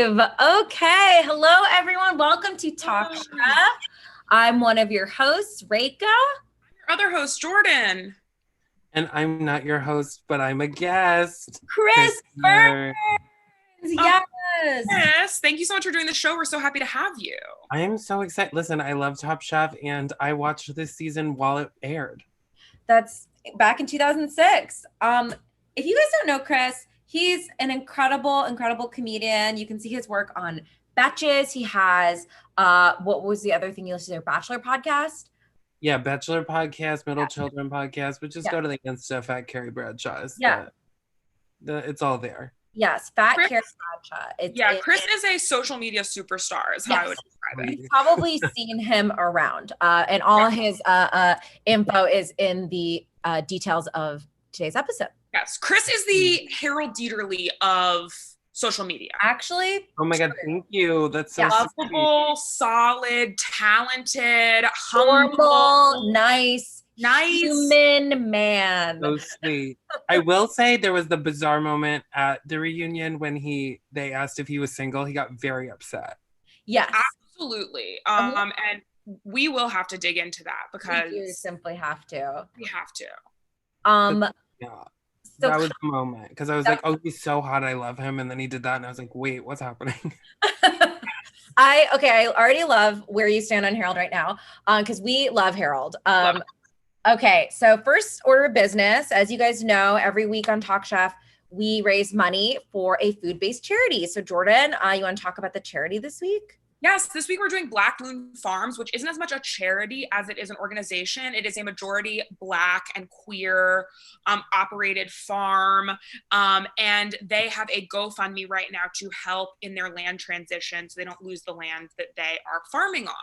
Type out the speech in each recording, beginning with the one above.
Live. Okay. Hello, everyone. Welcome to Talk Chef. I'm one of your hosts, Reika. Your other host, Jordan. And I'm not your host, but I'm a guest. Chris Burns. Yes. Yes. Thank you so much for doing the show. We're so happy to have you. I am so excited. Listen, I love Top Chef, and I watched this season while it aired. That's back in 2006. If you guys don't know Chris, he's an incredible comedian. You can see his work on Betches. He has, what was the other thing you listened to? Bachelor podcast? Yeah, Bachelor podcast, Middle Children podcast, but just go to the Insta, Fat Carrie Bradshaw. It's all there. Yes, Fat Chris, Carrie Bradshaw. Chris is a social media superstar is how I would describe it. You've probably seen him around, and all his info is in the details of today's episode. Yes, Chris is the Harold Dieterle of social media. Actually. Oh my God, thank you. That's so lovable, solid, talented, humble, nice human man. So sweet. I will say there was the bizarre moment at the reunion when they asked if he was single. He got very upset. Yes. Absolutely. And we will have to dig into that because we simply have to. We have to. Yeah. So that was the moment because I was like, oh, he's so hot. I love him. And then he did that. And I was like, wait, what's happening? I already love where you stand on Harold right now because we love Harold. Okay, so first order of business, as you guys know, every week on Talk Chef, we raise money for a food-based charity. So Jordan, you want to talk about the charity this week? Yes, this week we're doing Black Loon Farms, which isn't as much a charity as it is an organization. It is a majority Black and queer operated farm. And they have a GoFundMe right now to help in their land transition so they don't lose the land that they are farming on.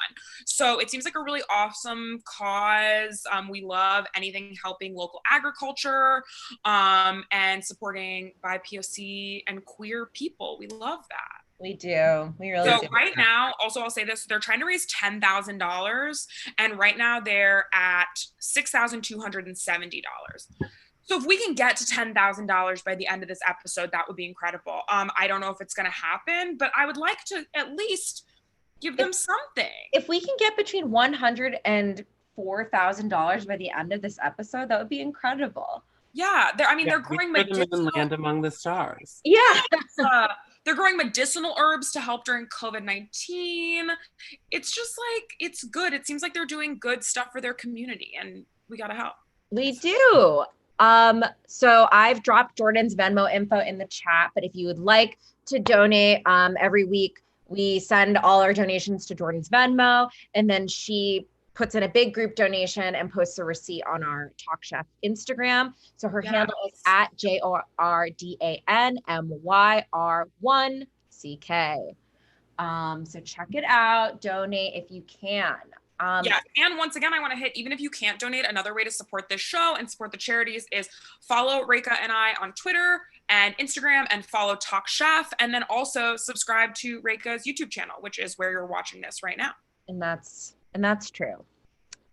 So it seems like a really awesome cause. We love anything helping local agriculture and supporting BIPOC and queer people. We love that. We do. We really do. So right now, also I'll say this, they're trying to raise $10,000 and right now they're at $6,270. So if we can get to $10,000 by the end of this episode, that would be incredible. I don't know if it's going to happen, but I would like to at least give them something. If we can get between $100,000 and $4,000 by the end of this episode, that would be incredible. Yeah, they're growing medicinal land among the stars. Yeah. They're growing medicinal herbs to help during COVID-19. It's just like, it's good. It seems like they're doing good stuff for their community and we got to help. We do. So I've dropped Jordan's Venmo info in the chat, but if you would like to donate, every week we send all our donations to Jordan's Venmo and then she puts in a big group donation and posts a receipt on our Talk Chef Instagram. So her handle is at JORDANMYR1CK. So check it out, donate if you can. And once again, I want to hit, even if you can't donate, another way to support this show and support the charities is follow Reika and I on Twitter and Instagram and follow Talk Chef. And then also subscribe to Reika's YouTube channel, which is where you're watching this right now. And that's true.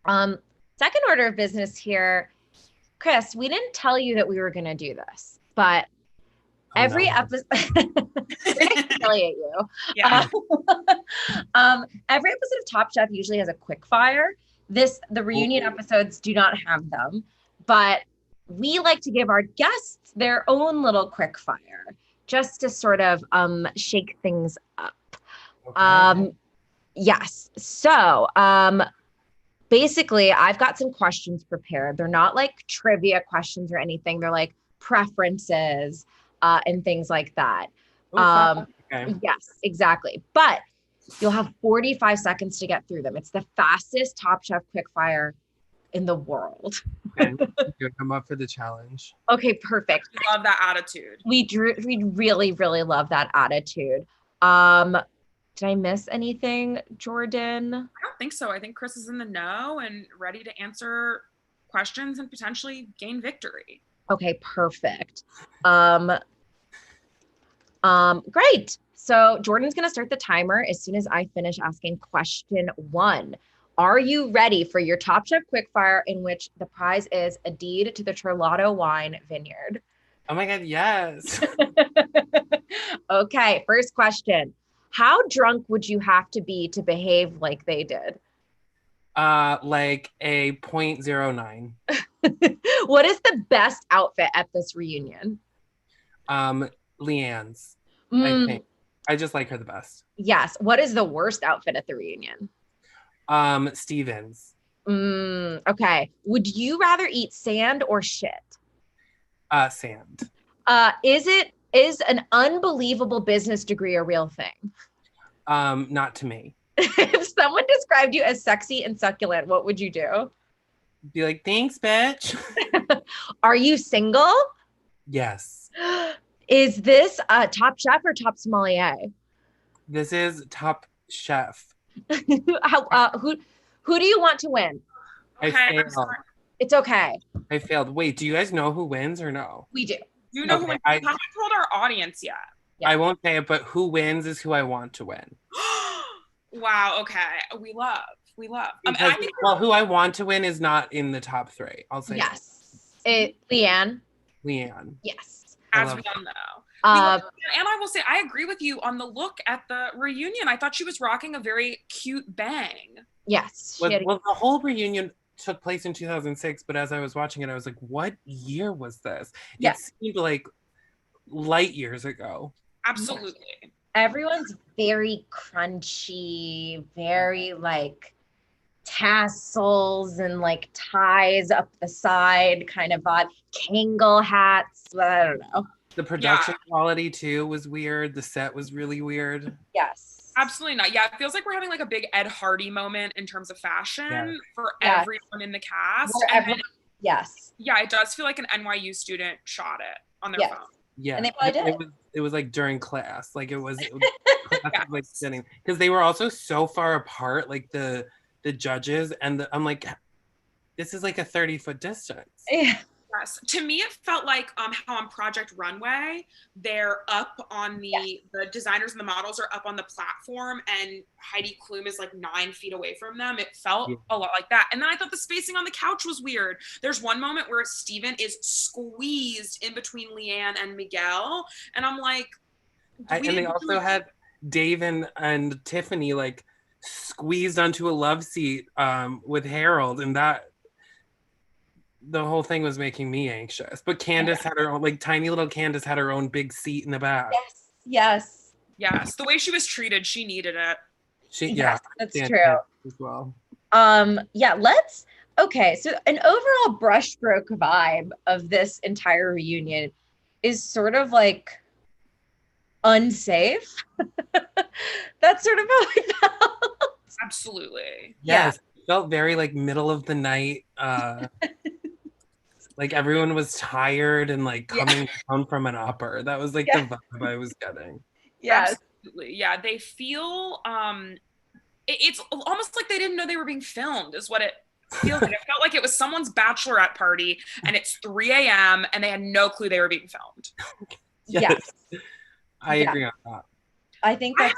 Second order of business here, Chris, we didn't tell you that we were going to do this, but every episode, humiliate you. Yeah. Every episode of Top Chef usually has a quick fire. The reunion episodes do not have them, but we like to give our guests their own little quick fire just to sort of shake things up. Okay. Yes. So, basically I've got some questions prepared. They're not like trivia questions or anything. They're like preferences, and things like that. Okay. Yes, exactly. But you'll have 45 seconds to get through them. It's the fastest Top Chef quickfire in the world. And I'm up for the challenge. Okay, perfect. We love that attitude. We really, really love that attitude. Did I miss anything, Jordan? I don't think so. I think Chris is in the know and ready to answer questions and potentially gain victory. Okay, perfect. Great. So Jordan's going to start the timer as soon as I finish asking question 1. Are you ready for your Top Chef quickfire in which the prize is a deed to the Trolato Wine Vineyard? Oh my God, yes. Okay, first question. How drunk would you have to be to behave like they did? Like a .09. What is the best outfit at this reunion? Leanne's, I Mm, think. I just like her the best. yes. What is the worst outfit at the reunion? Stevens. Okay. Would you rather eat sand or shit? Sand. Is an unbelievable business degree a real thing? Not to me. If someone described you as sexy and succulent, what would you do? Be like, thanks, bitch. Are you single? Yes. Is this Top Chef or Top Sommelier? This is Top Chef. Who do you want to win? Okay, I I'm failed. sorry. It's okay. I failed. Wait, do you guys know who wins or no? We do. You know who Okay, wins? We haven't told our audience yet. Yeah. I won't say it, but who wins is who I want to win. Wow. Okay. We love. And Because, I think well, who I want to win is not in the top 3. I'll say Yes. Leanne. Leanne. Yes. as we all know. And I will say, I agree with you on the look at the reunion. I thought she was rocking a very cute bang. Yes. Well, the whole reunion took place in 2006, but as I was watching it, I was like, what year was this? Yeah. It seemed like light years ago. Absolutely. Everyone's very crunchy, very like tassels and like ties up the side kind of vibe. Kangol hats. I don't know. The production quality too was weird. The set was really weird. Yes. Absolutely not. Yeah, it feels like we're having like a big Ed Hardy moment in terms of fashion for everyone in the cast. Yes. Yeah, it does feel like an NYU student shot it on their phone. Yeah, and they probably did. It was like during class, like it was like sitting, because they were also so far apart, like the judges and I'm like, this is like a 30-foot distance. Yeah. Yes. To me, it felt like how on Project Runway, they're up on the designers and the models are up on the platform and Heidi Klum is like 9 feet away from them. It felt a lot like that. And then I thought the spacing on the couch was weird. There's one moment where Steven is squeezed in between Leanne and Miguel. And I'm like, and they also had Dave and Tiffany like squeezed onto a love seat with Harold, and that the whole thing was making me anxious. But Candace had her own, like tiny little Candace had her own big seat in the back. Yes. The way she was treated, she needed it. That's true as well. Okay, so an overall brushstroke vibe of this entire reunion is sort of like unsafe. That's sort of how I felt. Absolutely. Yes. It felt very like middle of the night. Like everyone was tired and like coming down from an upper. That was like the vibe I was getting. Yes. Absolutely. Yeah. They feel it's almost like they didn't know they were being filmed, is what it feels like. It felt like it was someone's bachelorette party and it's 3 a.m. and they had no clue they were being filmed. Yes. I agree on that. I think that's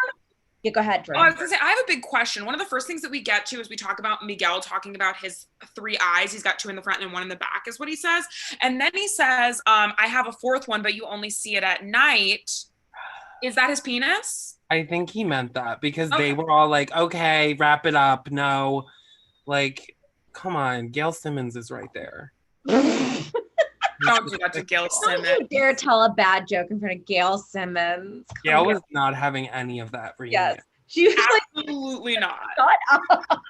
go ahead, Jordan. I was gonna say, I have a big question. One of the first things that we get to is we talk about Miguel talking about his 3 eyes. He's got 2 in the front and 1 in the back, is what he says. And then he says, I have a 4th one, but you only see it at night. Is that his penis? I think he meant that because they were all like, okay, wrap it up. No, like, come on. Gail Simmons is right there. Don't do that to Gail Simmons. Don't you dare tell a bad joke in front of Gail Simmons. Gail was not having any of that for you. Yes. She was absolutely not. Shut up.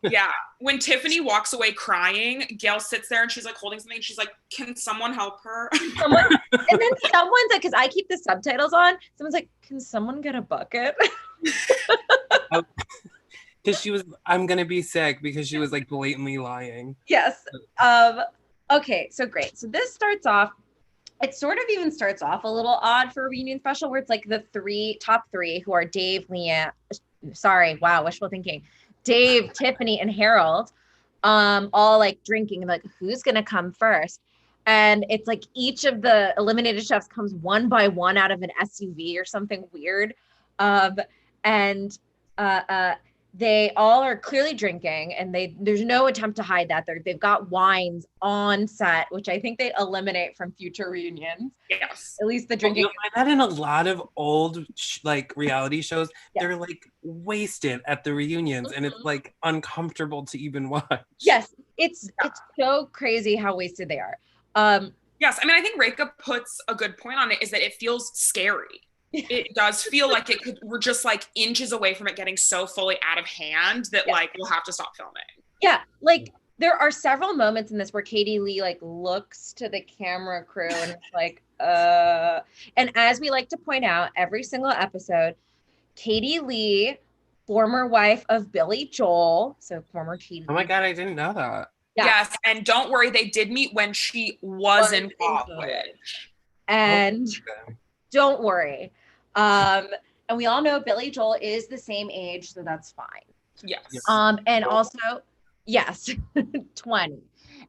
Yeah. When Tiffany walks away crying, Gail sits there and she's like holding something. She's like, can someone help her? And then someone's like, because I keep the subtitles on, someone's like, can someone get a bucket? Because she was, I'm going to be sick, because she was like blatantly lying. Yes. Okay, so great. So this starts off, it sort of even starts off a little odd for a reunion special where it's like the top three who are Dave, Leanne, wishful thinking. Dave, Tiffany, and Harold, all like drinking and like, who's gonna come first? And it's like each of the eliminated chefs comes one by one out of an SUV or something weird. they all are clearly drinking, and there's no attempt to hide that. They've got wines on set, which I think they eliminate from future reunions. Yes. At least the drinking. You'll find that in a lot of old like reality shows. Yes. They're like wasted at the reunions, and it's like uncomfortable to even watch. Yes, it's so crazy how wasted they are. Yes, I mean, I think Reka puts a good point on it, is that it feels scary. It does feel like we're just like inches away from it getting so fully out of hand that like we'll have to stop filming. Yeah, like there are several moments in this where Katie Lee like looks to the camera crew and it's like, and as we like to point out every single episode, Katie Lee, former wife of Billy Joel, so former Katie. Oh my God, I didn't know that. Yeah. Yes, and don't worry, they did meet when she was in college. And don't worry. And we all know Billy Joel is the same age, so that's fine. Yes. And also, yes, 20.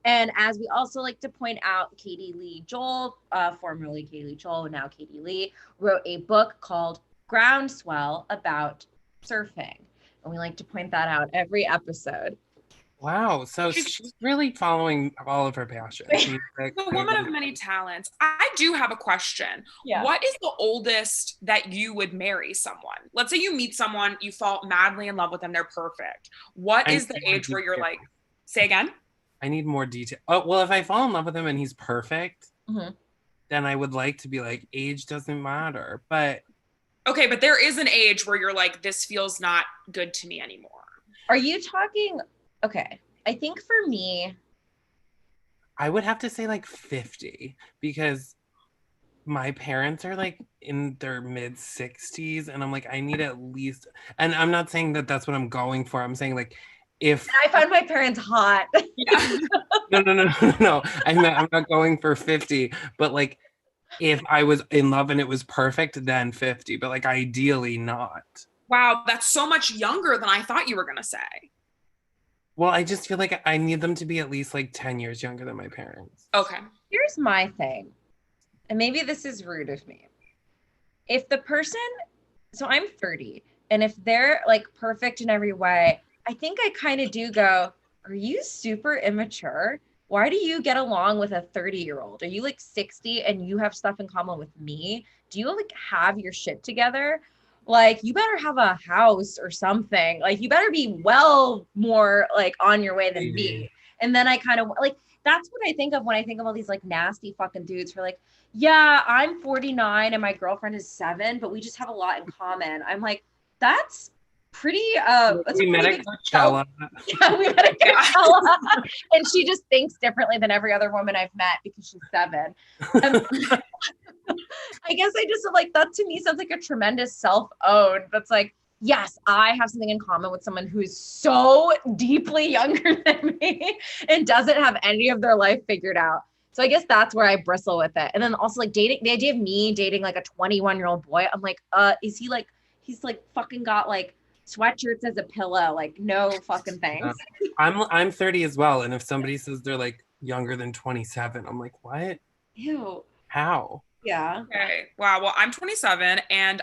And as we also like to point out, Katie Lee Joel, formerly Katie Lee Joel, now Katie Lee, wrote a book called Groundswell about surfing. And we like to point that out every episode. Wow, so she's really following all of her passions. The woman of many talents. I do have a question. Yeah. What is the oldest that you would marry someone? Let's say you meet someone, you fall madly in love with them, they're perfect. What is the age where you're like, say again? I need more detail. Oh, well, if I fall in love with him and he's perfect, then I would like to be like, age doesn't matter. But okay, but there is an age where you're like, this feels not good to me anymore. Are you talking... Okay, I think for me, I would have to say like 50 because my parents are like in their mid 60s and I'm like, I need at least, and I'm not saying that that's what I'm going for. I'm saying like, if I find my parents hot. Yeah. No. I'm not going for 50, but like if I was in love and it was perfect, then 50, but like ideally not. Wow, that's so much younger than I thought you were gonna say. Well, I just feel like I need them to be at least like 10 years younger than my parents. Okay. Here's my thing, and maybe this is rude of me. If the person, so I'm 30, and if they're like perfect in every way, I think I kind of do go, are you super immature? Why do you get along with a 30-year-old? Are you like 60 and you have stuff in common with me? Do you like have your shit together? Like, you better have a house or something. Like, you better be well more like on your way than me. And then I kind of like, that's what I think of when I think of all these like nasty fucking dudes who are like, yeah, I'm 49 and my girlfriend is 7, but we just have a lot in common. I'm like, that's pretty, that's we met at Coachella. Yeah, we met at Coachella. And she just thinks differently than every other woman I've met because she's 7. I guess I just like, that to me sounds like a tremendous self-own. That's like, yes, I have something in common with someone who is so deeply younger than me and doesn't have any of their life figured out. So I guess that's where I bristle with it. And then also like dating, the idea of me dating like a 21-year-old boy, I'm like, is he like, he's like fucking got like sweatshirts as a pillow, like no fucking thanks. I'm 30 as well. And if somebody says they're like younger than 27, I'm like, what? Ew. How? Yeah. Okay. Wow. Well, I'm 27 and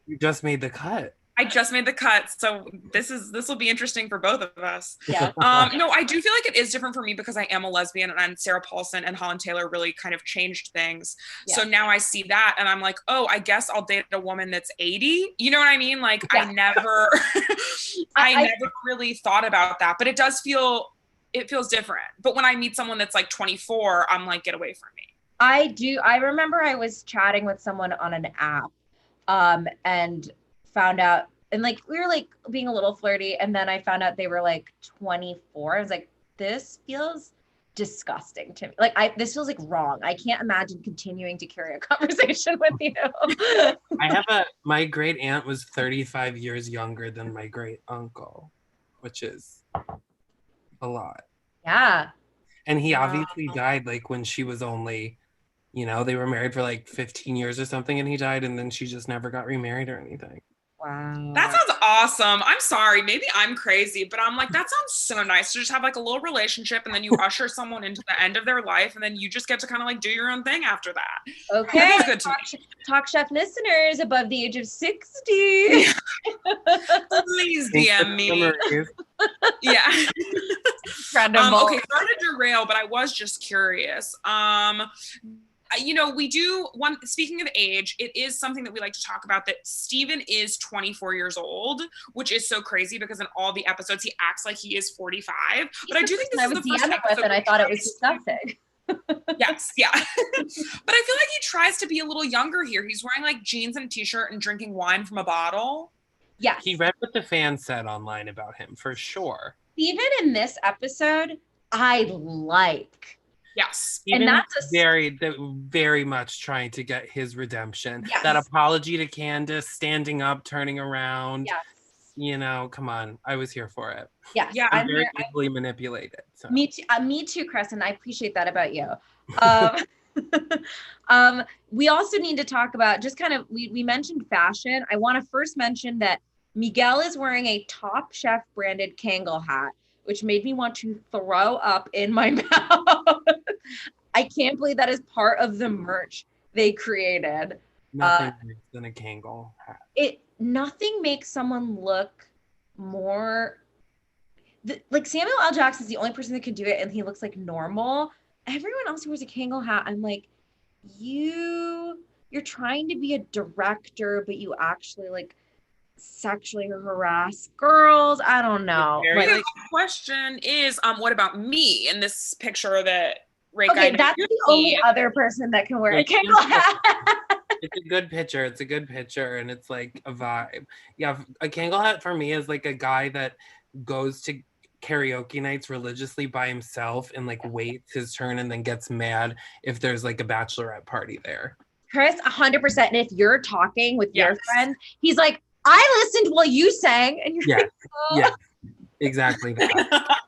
You just made the cut. I just made the cut. So this will be interesting for both of us. Yeah. No, I do feel like it is different for me because I am a lesbian and Sarah Paulson and Holland Taylor really kind of changed things. Yeah. So now I see that and I'm like, oh, I guess I'll date a woman that's 80. You know what I mean? Like yeah. I never really thought about that, but it feels different. But when I meet someone that's like 24, I'm like, get away from me. I remember I was chatting with someone on an app and found out, and like we were like being a little flirty, and then I found out they were like 24. I was like, this feels disgusting to me. Like this feels like wrong. I can't imagine continuing to carry a conversation with you. My great aunt was 35 years younger than my great uncle, which is a lot. Yeah. And he obviously died like when she was only, they were married for like 15 years or something and he died and then she just never got remarried or anything. Wow. That sounds awesome. I'm sorry. Maybe I'm crazy, but I'm like, that sounds so nice to just have like a little relationship and then you usher someone into the end of their life and then you just get to kind of like do your own thing after that. Okay. That feels good to me. Talk Chef listeners above the age of 60. Please DM me. Yeah. Incredible. Okay, sorry to derail, but I was just curious. We do speaking of age, it is something that we like to talk about, that Steven is 24 years old, which is so crazy because in all the episodes he acts like he is 45. But I do think this is the first episode and I thought it was disgusting. Yes, yeah. But I feel like he tries to be a little younger here. He's wearing like jeans and a t-shirt and drinking wine from a bottle. Yes. He read what the fans said online about him, for sure. Steven in this episode, I like. Yes. Even and that's very much trying to get his redemption. Yes. That apology to Candace, standing up, turning around. Yes. You know, come on. I was here for it. Yes. Yeah. I'm very easily manipulated. So. Me too, Chris, and I appreciate that about you. We also need to talk about just kind of, we mentioned fashion. I want to first mention that Miguel is wearing a Top Chef branded Kangol hat, which made me want to throw up in my mouth. I can't believe that is part of the merch they created. Nothing worse than a Kangol hat. Nothing makes someone look more like Samuel L. Jackson is the only person that could do it, and he looks like normal. Everyone else who wears a Kangol hat, I'm like, you're trying to be a director, but you actually like sexually harass girls. I don't know. The question is, what about me in this picture that Ray Okay, that's the only other person that can wear a Kangol hat. It's a good picture. It's a good picture, and it's like a vibe. Yeah, a Kangol hat for me is like a guy that goes to karaoke nights religiously by himself and like waits his turn and then gets mad if there's like a bachelorette party there. Chris, 100%. And if you're talking with your friend, he's like, I listened while you sang, and you're like, oh. Yeah, exactly that.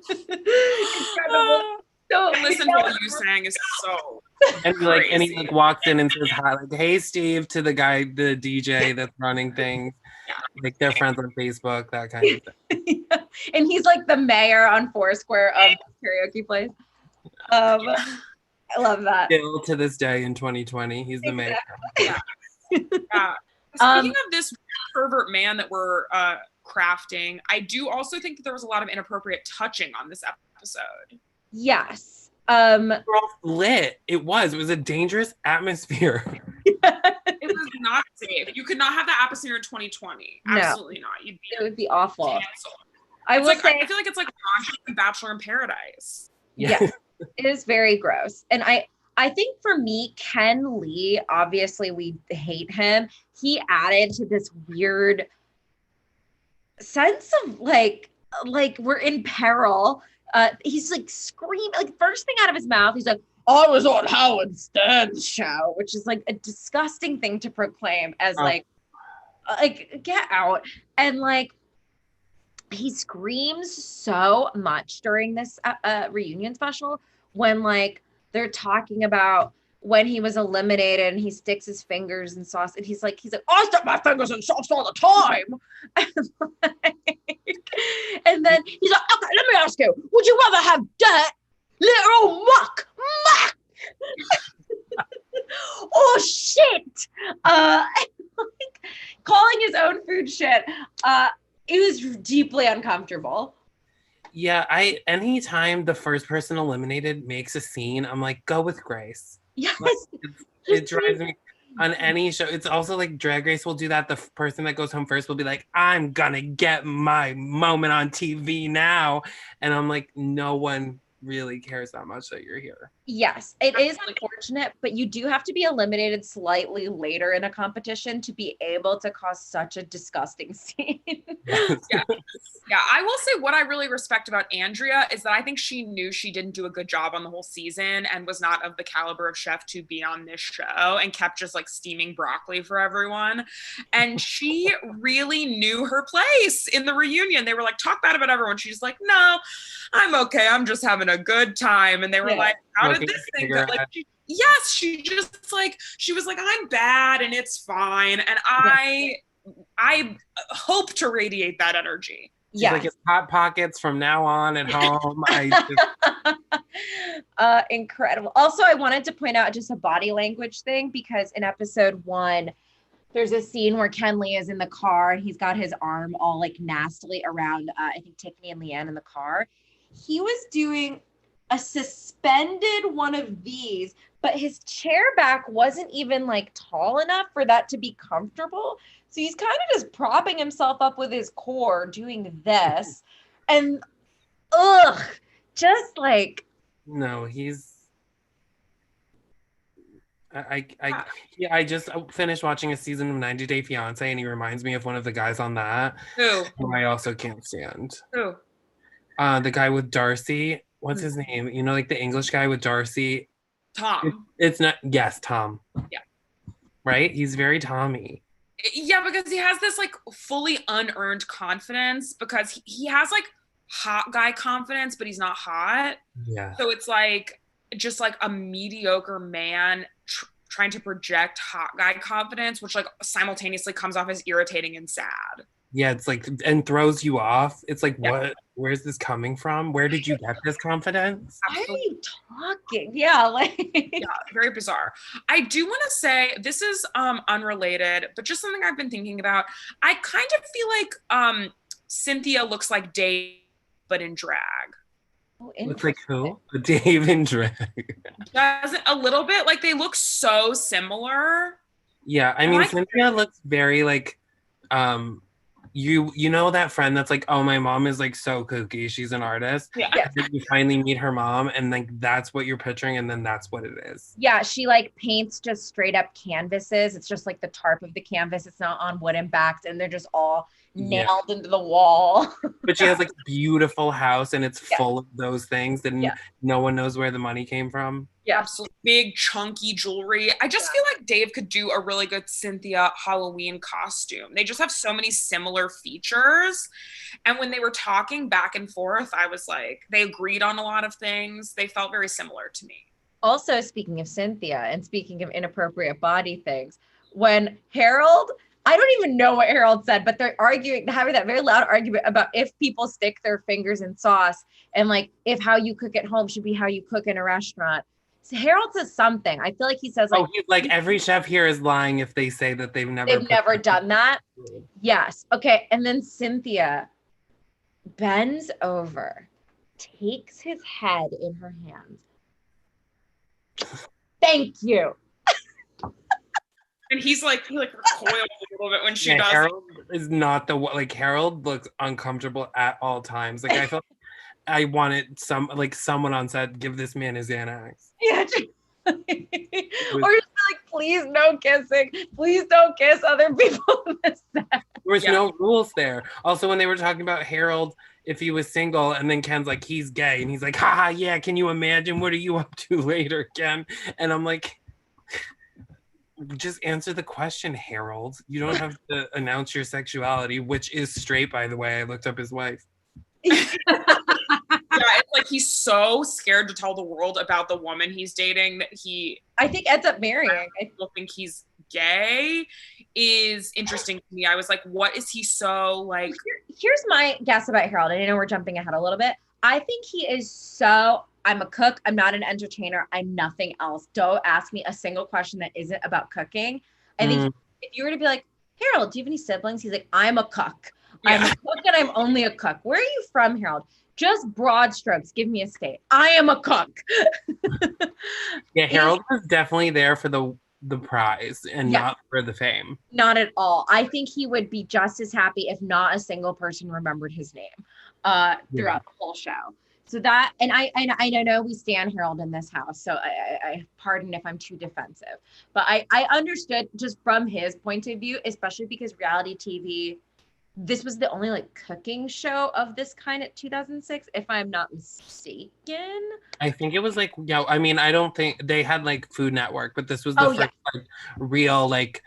Incredible. So listen while you sang is so and like, and he like walks in and says hi, like, "Hey, Steve," to the guy, the DJ that's running things. Yeah. Like they're friends on Facebook, that kind of thing. Yeah. And he's like the mayor on Foursquare of the karaoke place. I love that. Still to this day in 2020, he's the mayor. Yeah. Yeah. Speaking of this pervert man that we're crafting, I do also think that there was a lot of inappropriate touching on this episode. Yes. We're all lit. It was a dangerous atmosphere. It was not safe. You could not have that atmosphere in 2020. No. Absolutely not. It would be awful. Canceled. I feel like it's like Bachelor in Paradise. Yeah. It is very gross. And I think for me, Ken Lee, obviously we hate him. He added to this weird sense of like we're in peril. He's like screaming, like first thing out of his mouth, he's like, I was on Howard Stern's show, which is like a disgusting thing to proclaim as like get out. And like, he screams so much during this reunion special when like they're talking about when he was eliminated and he sticks his fingers in sauce and he's like, I stick my fingers in sauce all the time. And then he's like, okay, let me ask you, would you rather have dirt, literal muck? Oh shit. Like, calling his own food shit. It was deeply uncomfortable. Yeah, anytime the first person eliminated makes a scene, I'm like, go with Grace. Yes. Like, it drives me on any show. It's also like Drag Race will do that. The person that goes home first will be like, I'm gonna get my moment on TV now. And I'm like, no one really cares that much that you're here. Yes, it is unfortunate, but you do have to be eliminated slightly later in a competition to be able to cause such a disgusting scene. Yeah, I will say what I really respect about Andrea is that I think she knew she didn't do a good job on the whole season and was not of the caliber of chef to be on this show and kept just like steaming broccoli for everyone. And she really knew her place in the reunion. They were like, talk bad about everyone. She's like, no, I'm okay. I'm just having a good time. And they were like, how did this thing go? Like, yes, she just like, she was like, I'm bad and it's fine. And I hope to radiate that energy. She's like, it's Hot Pockets from now on at home. Incredible. Also, I wanted to point out just a body language thing, because in episode 1, there's a scene where Ken Lee is in the car and he's got his arm all like nastily around, I think Tiffany and Leanne in the car. He was doing a suspended one of these, but his chair back wasn't even like tall enough for that to be comfortable. So he's kind of just propping himself up with his core doing this. And just like, no, he's I just finished watching a season of 90 Day Fiance and he reminds me of one of the guys on that. Who? Who I also can't stand. Who? The guy with Darcy. What's his name? You know, like the English guy with Darcy. Tom. It's not. Yes, Tom. Yeah. Right? He's very Tommy. Yeah, because he has this like fully unearned confidence, because he has like hot guy confidence, but he's not hot. Yeah. So it's like just like a mediocre man trying to project hot guy confidence, which like simultaneously comes off as irritating and sad. Yeah, it's like, and throws you off. It's like, what? Where's this coming from? Where did you get this confidence? Why are you talking? Yeah, like yeah, very bizarre. I do want to say, this is unrelated, but just something I've been thinking about. I kind of feel like Cynthia looks like Dave, but in drag. Oh, looks like who? Dave in drag. Doesn't a little bit, like they look so similar. Yeah, I mean, Cynthia looks very like you know that friend that's like, oh, my mom is like so kooky, she's an artist. Yeah. You finally meet her mom and like that's what you're picturing, and then that's what it is. Yeah, she like paints just straight up canvases. It's just like the tarp of the canvas. It's not on wooden backs, and they're just all nailed into the wall. But she has like a beautiful house and it's full of those things that no one knows where the money came from. Yeah, absolutely. Big chunky jewelry. I just feel like Dave could do a really good Cynthia Halloween costume. They just have so many similar features. And when they were talking back and forth, I was like, they agreed on a lot of things. They felt very similar to me. Also, speaking of Cynthia and speaking of inappropriate body things, when Harold, I don't even know what Harold said, but they're having that very loud argument about if people stick their fingers in sauce and like if how you cook at home should be how you cook in a restaurant. So Harold says something. I feel like he says like, he's like, every chef here is lying if they say that they've never done that. Yes. Okay. And then Cynthia bends over, takes his head in her hands. Thank you. And he recoils a little bit when she does. Harold is not Harold looks uncomfortable at all times. Like I felt I wanted someone on set give this man his Xanax. Yeah. Or just like, please no kissing. Please don't kiss other people in the set. There was no rules there. Also, when they were talking about Harold, if he was single, and then Ken's like, he's gay, and he's like, haha, yeah, can you imagine? What are you up to later, Ken? And I'm like, just answer the question, Harold. You don't have to announce your sexuality, which is straight, by the way. I looked up his wife. Yeah, it's like he's so scared to tell the world about the woman he's dating that I think ends up marrying. I think he's gay is interesting to me. I was like, what is he so like? Here's my guess about Harold. I know we're jumping ahead a little bit. I think he is I'm a cook. I'm not an entertainer. I'm nothing else. Don't ask me a single question that isn't about cooking. I think if you were to be like, Harold, do you have any siblings? He's like, I'm a cook. I'm a cook and I'm only a cook. Where are you from, Harold? Just broad strokes. Give me a state. I am a cook. Yeah, Harold was definitely there for the prize and not for the fame. Not at all. I think he would be just as happy if not a single person remembered his name throughout the whole show. So that, and I know we stand Harold in this house, so I pardon if I'm too defensive, but I understood just from his point of view, especially because reality TV, this was the only like cooking show of this kind at 2006, if I'm not mistaken. I think it was like, I mean, I don't think they had like Food Network, but this was the first like real like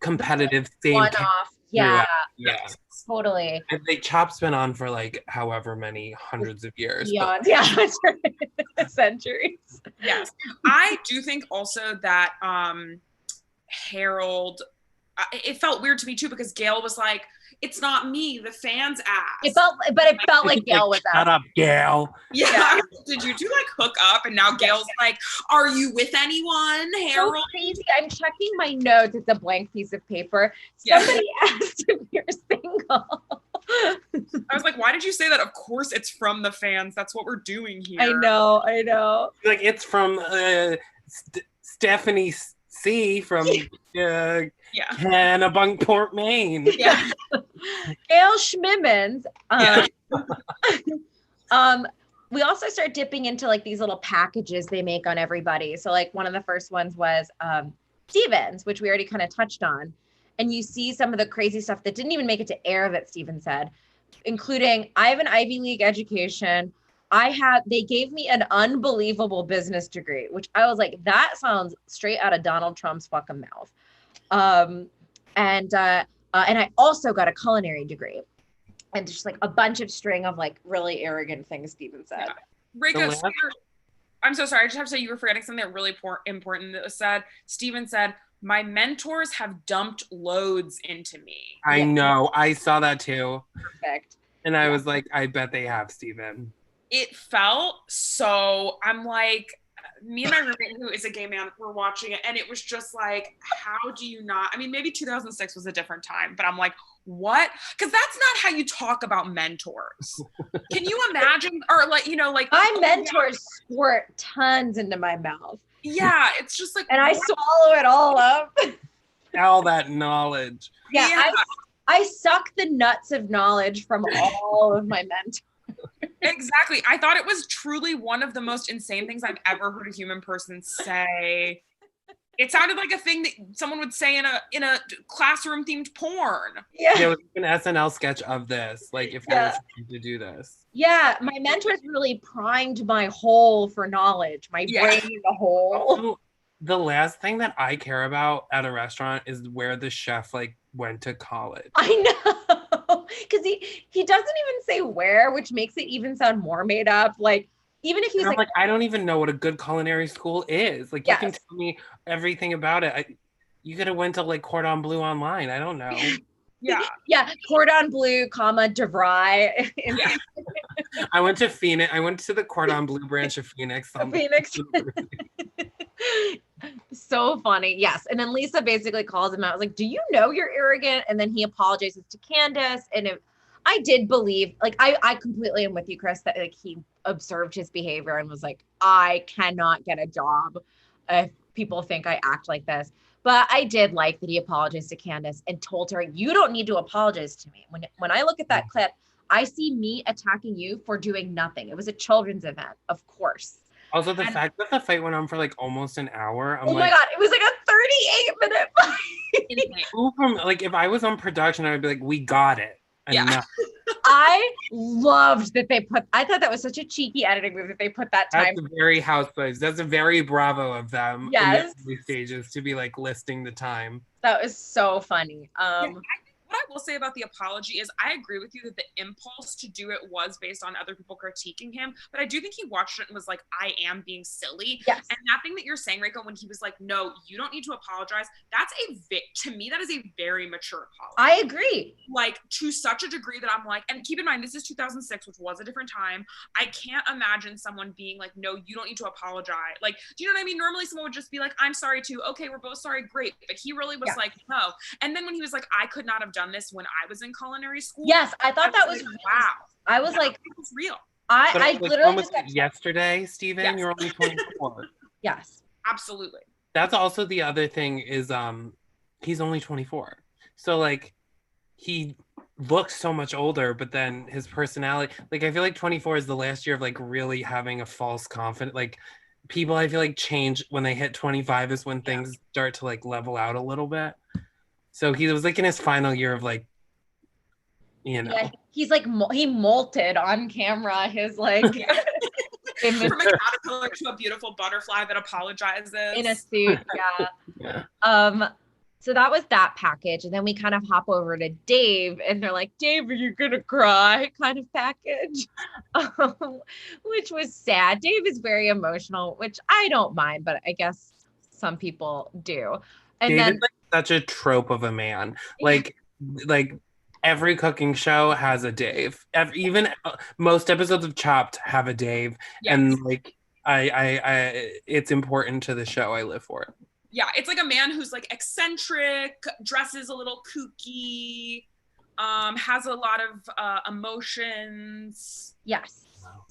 competitive thing. One-off. Yeah. Totally. And the Chop's been on for like however many hundreds of years. Beyond, yeah, that's right. Centuries. Yes. I do think also that Harold, it felt weird to me too, because Gail was like, it's not me, the fans asked. It felt like Gail was Shut up, Gail. Yeah. Did you two like hook up? And now Gail's like, are you with anyone, Harold? So crazy. I'm checking my notes. It's a blank piece of paper. Somebody asked if you're single. I was like, why did you say that? Of course it's from the fans. That's what we're doing here. I know. Like, it's from Stephanie C. from Kennebunkport, Maine. Yeah. Gail Schmimmons. We also start dipping into like these little packages they make on everybody. So like one of the first ones was Stevens, which we already kind of touched on. And you see some of the crazy stuff that didn't even make it to air that Steven said, including I have an Ivy League education. They gave me an unbelievable business degree, which I was like, that sounds straight out of Donald Trump's fucking mouth. And I also got a culinary degree. And just like a bunch of string of like really arrogant things Steven said. Yeah. Reiko, I'm so sorry. I just have to say you were forgetting something really important that was said. Steven said, my mentors have dumped loads into me. I know. I saw that too. Perfect. And I was like, I bet they have, Steven. It felt so, I'm like, me and my roommate, who is a gay man, were watching it, and it was just like, how do you not? I mean, maybe 2006 was a different time, but I'm like, what? Because that's not how you talk about mentors. Can you imagine? Or like, you know, like my mentors squirt tons into my mouth. Yeah, it's just like, and I swallow it all up. All that knowledge. Yeah. I suck the nuts of knowledge from all of my mentors. Exactly. I thought it was truly one of the most insane things I've ever heard a human person say. It sounded like a thing that someone would say in a classroom themed porn. Yeah, it was an SNL sketch of this. Like, if they were trying to do this. Yeah, my mentors really primed my hole for knowledge. My brain, the hole. Also, the last thing that I care about at a restaurant is where the chef like went to college. I know, because he doesn't even say where, which makes it even sound more made up. Like, even if he's like, I don't even know what a good culinary school is. Like, you can tell me everything about it. You could have went to like Cordon Bleu online. I don't know. Yeah, Cordon Bleu, DeVry. Yeah. I went to Phoenix. I went to the Cordon Bleu branch of Phoenix. Phoenix. So funny. Yes. And then Lisa basically calls him out. I was like, do you know you're arrogant? And then he apologizes to Candace. And I did believe, like, I completely am with you, Chris, that like he observed his behavior and was like, I cannot get a job if people think I act like this. But I did like that he apologized to Candace and told her, you don't need to apologize to me. When I look at that clip, I see me attacking you for doing nothing. It was a children's event, of course. Also, the fact that the fight went on for like almost an hour. My God, it was like a 38-minute fight. Like, if I was on production, I'd be like, we got it. I loved that I thought that was such a cheeky editing move that they put that time. That's very Housewives. That's a very Bravo of them. Yes. In the stages to be like listing the time. That was so funny. What I will say about the apology is I agree with you that the impulse to do it was based on other people critiquing him, but I do think he watched it and was like, I am being silly. Yes. And that thing that you're saying, Reiko, when he was like, no, you don't need to apologize, that's to me, that is a very mature apology. I agree. Like, to such a degree that I'm like, and keep in mind, this is 2006, which was a different time. I can't imagine someone being like, no, you don't need to apologize. Like, do you know what I mean? Normally someone would just be like, I'm sorry too. Okay, we're both sorry. Great. But he really was like, no. And then when he was like, I could not have done this when I was in culinary school. Yes, I thought that was like, wow. I was like, it was real. I literally just got yesterday, Steven. Yes. You're only 24. Yes, absolutely. That's also the other thing is he's only 24. So like he looks so much older, but then his personality, like I feel like 24 is the last year of like really having a false confidence. Like people I feel like change when they hit 25 is when things start to like level out a little bit. So he was like in his final year of like, you know. Yeah, he's like, he molted on camera. His like. From a caterpillar to a beautiful butterfly that apologizes. In a suit, yeah. So that was that package. And then we kind of hop over to Dave and they're like, Dave, are you going to cry kind of package, which was sad. Dave is very emotional, which I don't mind, but I guess some people do. And David's then like such a trope of a man. Like every cooking show has a Dave. Even most episodes of Chopped have a Dave. Yes. And like it's important to the show. I live for it. Yeah, it's like a man who's like eccentric, dresses a little kooky, has a lot of emotions. Yes.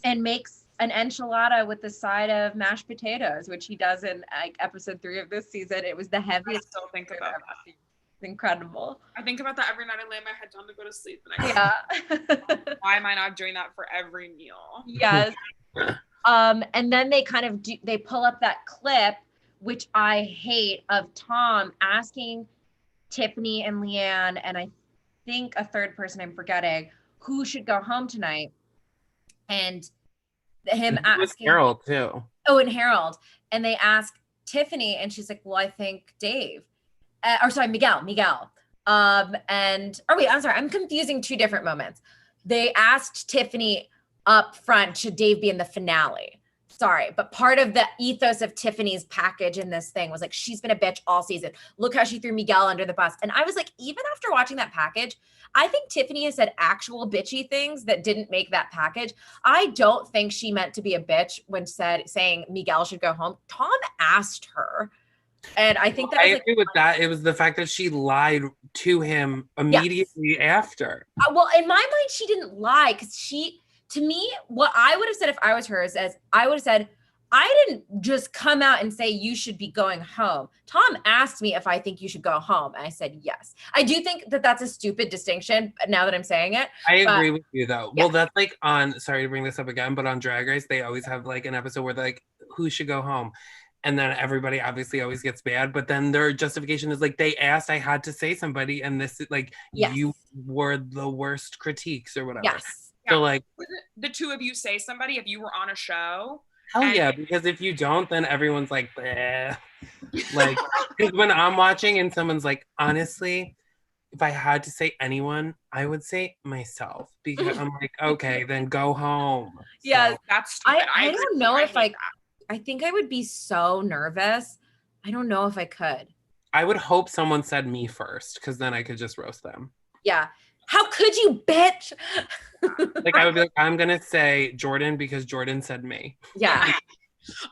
And makes an enchilada with the side of mashed potatoes, which he does in like episode 3 of this season. It was the heaviest. I still think about that. It's incredible. I think about that every night. I lay my head down to go to sleep. And why am I not doing that for every meal? Yes. And then they kind of they pull up that clip, which I hate, of Tom asking Tiffany and Leanne, and I think a third person I'm forgetting, who should go home tonight. And him asking Harold too. Oh, and Harold. And they ask Tiffany, and she's like, well, I think Dave. Miguel. I'm confusing 2 different moments. They asked Tiffany up front, should Dave be in the finale? Sorry, but part of the ethos of Tiffany's package in this thing was like, she's been a bitch all season. Look how she threw Miguel under the bus. And I was like, even after watching that package, I think Tiffany has said actual bitchy things that didn't make that package. I don't think she meant to be a bitch when saying Miguel should go home. Tom asked her. And I think that I agree with that. It was the fact that she lied to him immediately after. Well, in my mind, she didn't lie because to me, what I would have said if I was her is I would have said, I didn't just come out and say you should be going home. Tom asked me if I think you should go home. And I said, yes. I do think that that's a stupid distinction now that I'm saying it. I agree with you though. Yeah. Well, that's like sorry to bring this up again, but on Drag Race, they always have like an episode where they're like, who should go home? And then everybody obviously always gets bad, but then their justification is like, they asked, I had to say somebody, and this is like, you were the worst critiques or whatever. Yes. So like, the 2 of you say somebody if you were on a show. Hell yeah, because if you don't, then everyone's like, bleh. Like, because when I'm watching and someone's like, honestly, if I had to say anyone, I would say myself, because I'm like, okay, then go home. Yeah, so, that's stupid. I don't know if I think I would be so nervous. I don't know if I could. I would hope someone said me first, because then I could just roast them. Yeah. How could you, bitch? Like, I would be like, I'm going to say Jordan because Jordan said me. Yeah.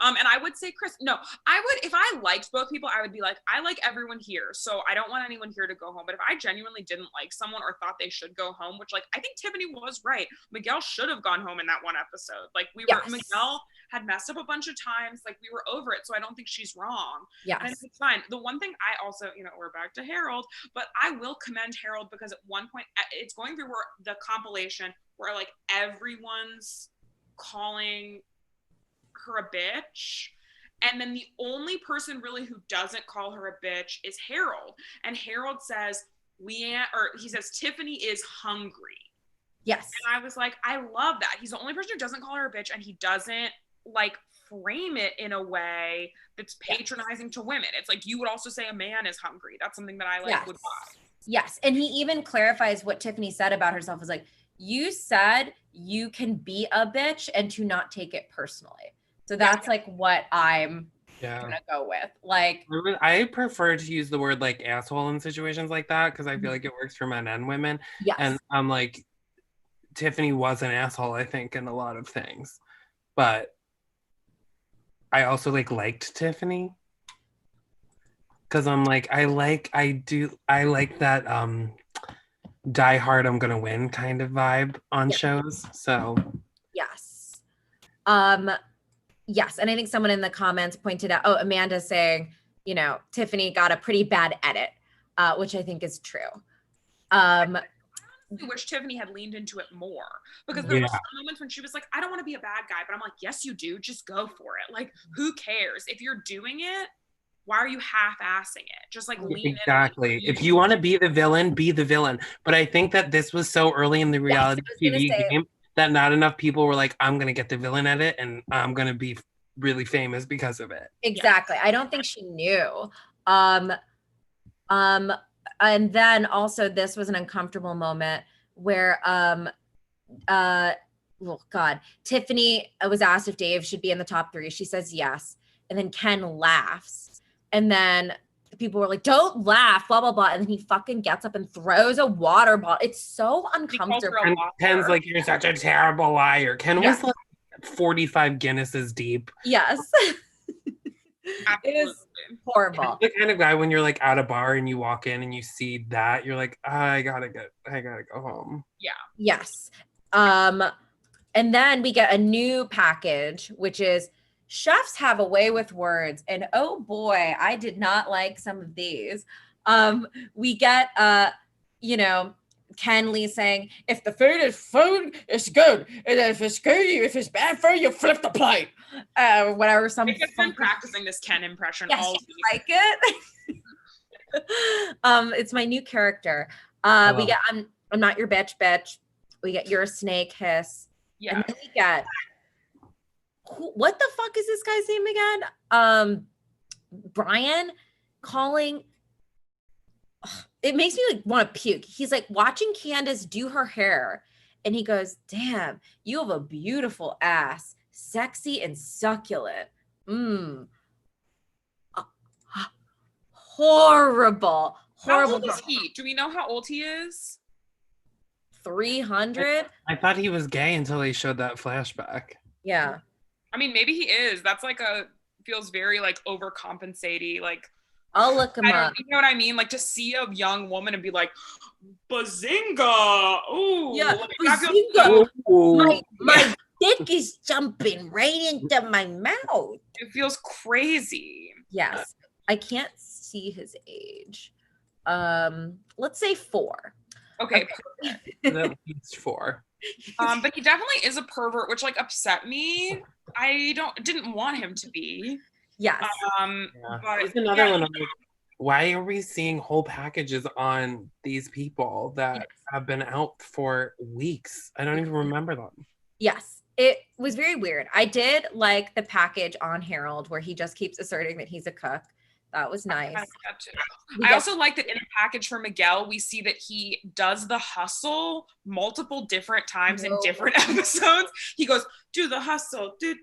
And I would say Chris. No, I would, if I liked both people, I would be like, I like everyone here, so I don't want anyone here to go home. But if I genuinely didn't like someone or thought they should go home, which like I think Tiffany was right, Miguel should have gone home in that one episode. Like Miguel had messed up a bunch of times, like we were over it, so I don't think she's wrong. Yeah, and it's fine. The one thing I also, we're back to Harold, but I will commend Harold because at one point it's going through where the compilation where like everyone's calling her a bitch, and then the only person really who doesn't call her a bitch is Harold, and Harold says he says Tiffany is hungry. Yes. And I was like, I love that. He's the only person who doesn't call her a bitch, and he doesn't like frame it in a way that's patronizing to women. It's like, you would also say a man is hungry. That's something that I like would buy. Yes. And he even clarifies what Tiffany said about herself was like, you said you can be a bitch and to not take it personally. So that's like what I'm gonna go with. Like, I prefer to use the word like asshole in situations like that because I feel like it works for men and women. Yes. And I'm like, Tiffany was an asshole, I think, in a lot of things, but I also liked Tiffany because I'm like, I like that die hard I'm gonna win kind of vibe on shows. So yes. Yes, and I think someone in the comments pointed out, Amanda's saying, Tiffany got a pretty bad edit, which I think is true. I wish Tiffany had leaned into it more because there were some moments when she was like, I don't want to be a bad guy, but I'm like, yes, you do. Just go for it. Like, who cares? If you're doing it, why are you half-assing it? Just like lean in. Exactly. If you want to be the villain, be the villain. But I think that this was so early in the reality TV game that not enough people were like, I'm going to get the villain edit and I'm going to be really famous because of it. Exactly. I don't think she knew. And then also this was an uncomfortable moment where oh God, Tiffany was asked if Dave should be in the top 3. She says yes. And then Ken laughs. And then people were like, don't laugh, blah, blah, blah. And then he fucking gets up and throws a water bottle. It's so uncomfortable. And Ken's like, you're such a terrible liar. Ken was like 45 Guinnesses deep. Yes. It is horrible. The kind of guy when you're like at a bar and you walk in and you see that, you're like, I gotta go home. Yeah. Yes. And then we get a new package, which is chefs have a way with words. And oh boy, I did not like some of these. We get, Ken Lee saying, if the food is good. And if it's bad for you, flip the plate. Whatever. I've been practicing this Ken impression all week. Like it? It's my new character. We get, I'm not your bitch. We get you're a snake hiss. Yeah. And then we get, what the fuck is this guy's name again? Brian calling. It makes me like want to puke. He's like watching Candace do her hair. And he goes, damn, you have a beautiful ass. Sexy and succulent. Horrible. How old is he? Do we know how old he is? 300. I thought he was gay until they showed that flashback. Yeah. I mean, maybe he is. That's like feels very like overcompensating. Like, I'll look him up. You know what I mean? Like to see a young woman and be like, bazinga. Ooh. Yeah. Bazinga. My dick is jumping right into my mouth. It feels crazy. Yes. I can't see his age. Let's say 4. Okay. At least 4. But he definitely is a pervert, which like upset me. I didn't want him to be. Yes. But there's another one. I'm like, why are we seeing whole packages on these people that have been out for weeks? I don't even remember them. Yes. It was very weird. I did like the package on Harold where he just keeps asserting that he's a cook. That was nice. I also like that in a package for Miguel, we see that he does the hustle multiple different times in different episodes. He goes, do the hustle, do.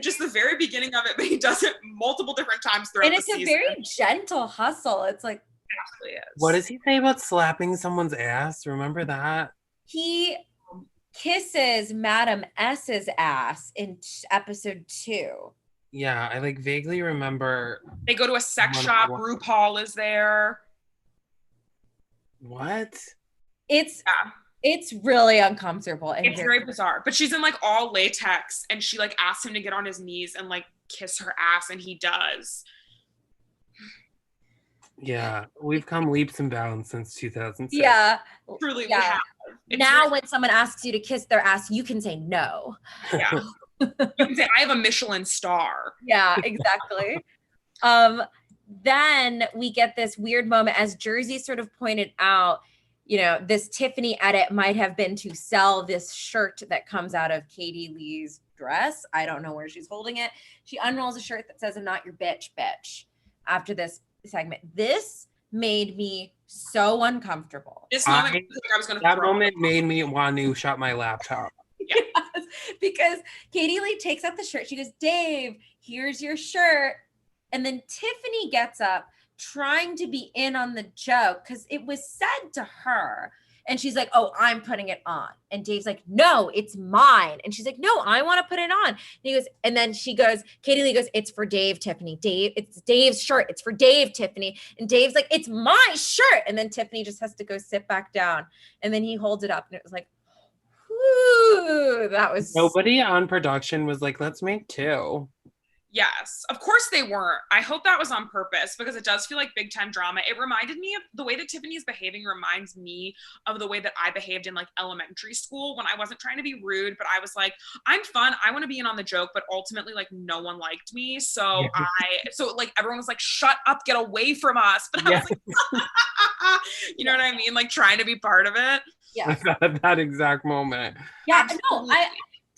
Just the very beginning of it, but he does it multiple different times throughout the season. And it's a very gentle hustle. It's like, it absolutely is. What does he say about slapping someone's ass? Remember that? He kisses Madam S's ass in episode 2. Yeah, I like vaguely remember. They go to a sex shop. RuPaul is there. What? It's really uncomfortable. And it's very bizarre. But she's in like all latex and she like asks him to get on his knees and like kiss her ass and he does. Yeah, we've come leaps and bounds since 2006. Yeah. Truly, we have. Now when someone asks you to kiss their ass, you can say no. Yeah. You can say, I have a Michelin star. Yeah, exactly. Then we get this weird moment, as Jersey sort of pointed out, this Tiffany edit might have been to sell this shirt that comes out of Katie Lee's dress. I don't know where she's holding it. She unrolls a shirt that says, I'm not your bitch, after this segment. This made me so uncomfortable. This moment, that moment made me want to shut my laptop. Yes, because Katie Lee takes out the shirt. She goes, Dave, here's your shirt. And then Tiffany gets up trying to be in on the joke because it was said to her. And she's like, oh, I'm putting it on. And Dave's like, no, it's mine. And she's like, no, I want to put it on. And he goes, and then Katie Lee goes, it's for Dave, Tiffany. Dave, it's Dave's shirt. It's for Dave, Tiffany. And Dave's like, it's my shirt. And then Tiffany just has to go sit back down. And then he holds it up and it was like, ooh, that was. Nobody on production was like, let's make 2. Yes, of course they weren't. I hope that was on purpose because it does feel like big time drama. It reminded me of the way that Tiffany is behaving reminds me of the way that I behaved in like elementary school when I wasn't trying to be rude, but I was like, I'm fun. I want to be in on the joke, but ultimately like no one liked me. So like everyone was like, shut up, get away from us. But I was like, you know what I mean? Like trying to be part of it. Yeah. That exact moment. Yeah, no,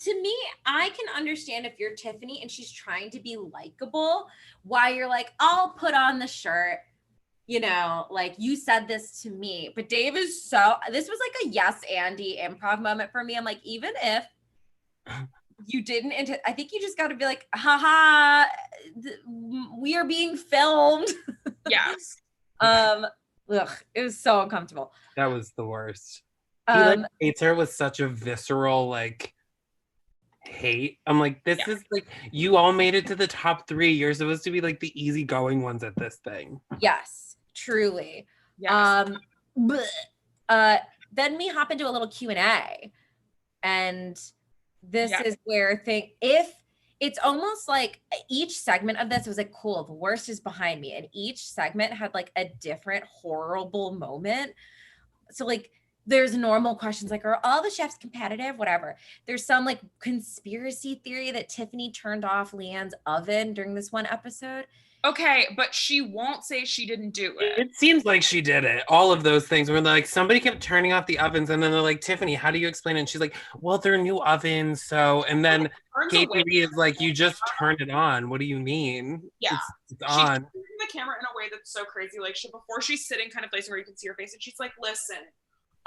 to me, I can understand if you're Tiffany and she's trying to be likable, why you're like, I'll put on the shirt you know, like you said this to me, but Dave is this was like a yes, Andy improv moment for me. I'm like, even if you didn't, I think you just got to be like, haha, we are being filmed. Yes. Ugh, it was so uncomfortable. That was the worst. He like hates her with such a visceral like hate. I'm like, this is like, you all made it to the top 3. You're supposed to be like the easygoing ones at this thing. Yes, truly. Yes. Then we hop into a little Q&A, and this is where if it's almost like each segment of this was like, cool, the worst is behind me, and each segment had like a different horrible moment. So like there's normal questions like, are all the chefs competitive? Whatever. There's some like conspiracy theory that Tiffany turned off Leanne's oven during this one episode. Okay, but she won't say she didn't do it. It seems like she did it. All of those things where like somebody kept turning off the ovens, and then they're like, Tiffany, how do you explain it? And she's like, well, they're new ovens. So, and then KPD is like, you just turned it on. What do you mean? Yeah. It's on. She's the camera in a way that's so crazy. Like before she's sitting kind of facing where you can see her face, and she's like, listen,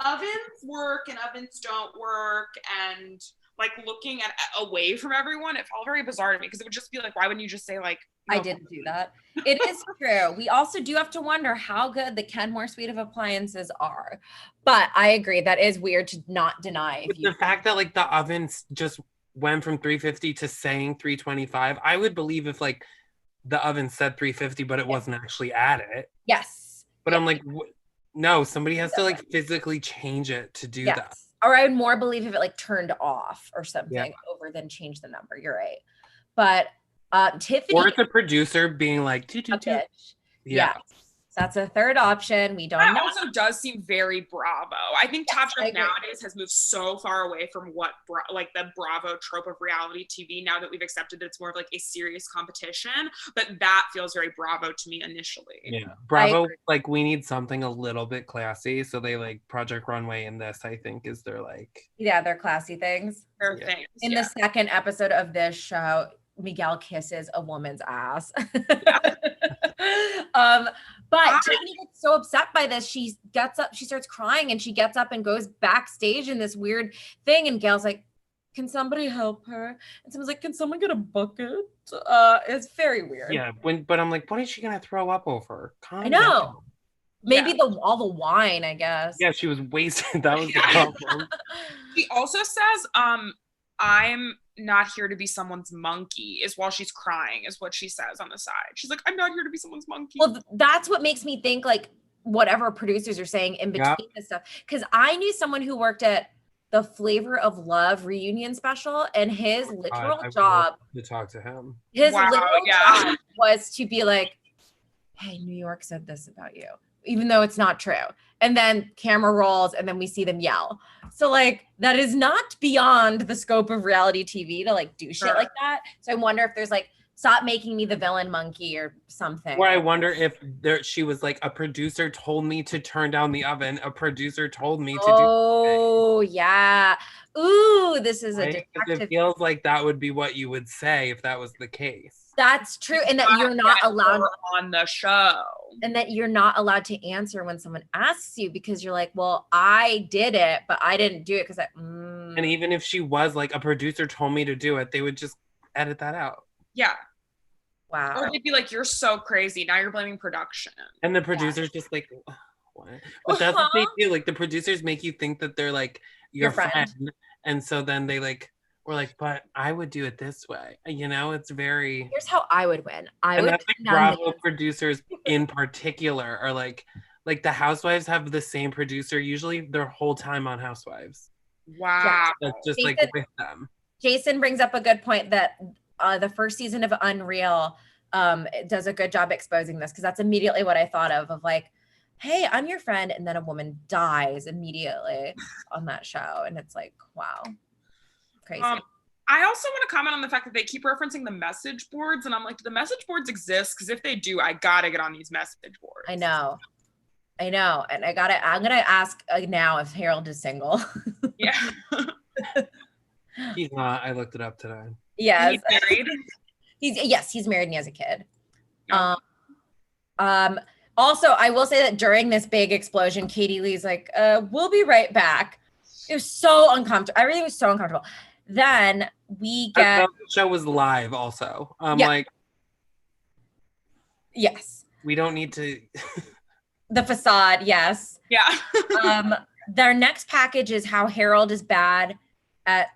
ovens work and ovens don't work, and like looking at away from everyone, it felt very bizarre to me, because it would just be like, why wouldn't you just say like, no. I didn't do that. It is true. We also do have to wonder how good the Kenmore suite of appliances are. But I agree, that is weird to not deny. The fact that like the ovens just went from 350 to saying 325, I would believe if like the oven said 350, but it wasn't actually at it. Yes. But I'm like, no, somebody has to like physically change it to do that. Or I would more believe if it like turned off or something over than change the number. You're right. But Tiffany, or it's a producer being like, yeah, that's a third option. We don't know. Also does seem very Bravo. I think Top Chef nowadays has moved so far away from what like the Bravo trope of reality TV, now that we've accepted that it's more of like a serious competition, but that feels very Bravo to me initially. Yeah, Bravo, like we need something a little bit classy, so they like Project Runway in this, I think, is their like their classy things. Their things. In the second episode of this show, Miguel kisses a woman's ass. But Tiffany gets so upset by this, she gets up, she starts crying, and she gets up and goes backstage in this weird thing, and Gail's like, can somebody help her? And someone's like, can someone get a bucket? It's very weird. Yeah, but I'm like, what is she gonna throw up over? I know. Down. Maybe all the wine, I guess. Yeah, she was wasted. That was the problem. She also says, I'm not here to be someone's monkey, is while she's crying, is what she says on the side. She's like, I'm not here to be someone's monkey. Well, that's what makes me think like whatever producers are saying in between this stuff. Because I knew someone who worked at the Flavor of Love reunion special, and his literal job to talk to him. His literal job was to be like, hey, New York said this about you, even though it's not true. And then camera rolls, and then we see them yell. So like, that is not beyond the scope of reality TV to like do shit like that. So I wonder if there's like, stop making me the villain monkey or something. Or I wonder if she was like, a producer told me to turn down the oven. A producer told me to do. Oh yeah. Ooh, this is a detective. It feels like that would be what you would say if that was the case. That's true. And that you're not allowed on the show. And that you're not allowed to answer when someone asks you, because you're like, well, I did it, but I didn't do it because And even if she was like, a producer told me to do it, they would just edit that out. Yeah. Wow. Or they'd be like, you're so crazy. Now you're blaming production. And the producer's just like, what? But that's what they do. Like the producers make you think that they're like your friend. And so then they like, we're like, but I would do it this way. You know, it's very. Here's how I would win. I would. That's like Bravo producers in particular are like the Housewives have the same producer usually their whole time on Housewives. Wow. That's just Jason, like with them. Jason brings up a good point that the first season of Unreal does a good job exposing this, because that's immediately what I thought of like, hey, I'm your friend, and then a woman dies immediately on that show, and it's like, wow. Crazy. I also want to comment on the fact that they keep referencing the message boards, and I'm like, do the message boards exist? Because if they do, I gotta get on these message boards. I know, and I'm gonna ask now if Harold is single. Yeah. He's not. I looked it up today. Yes. He's married? He's married and he has a kid. Also, I will say that during this big explosion, Katie Lee's like, we'll be right back. It was so uncomfortable. Everything was so uncomfortable. Then we get the show was live also. Yeah. Like, yes, we don't need to. the facade. Yes. Yeah. Their next package is how Harold is bad at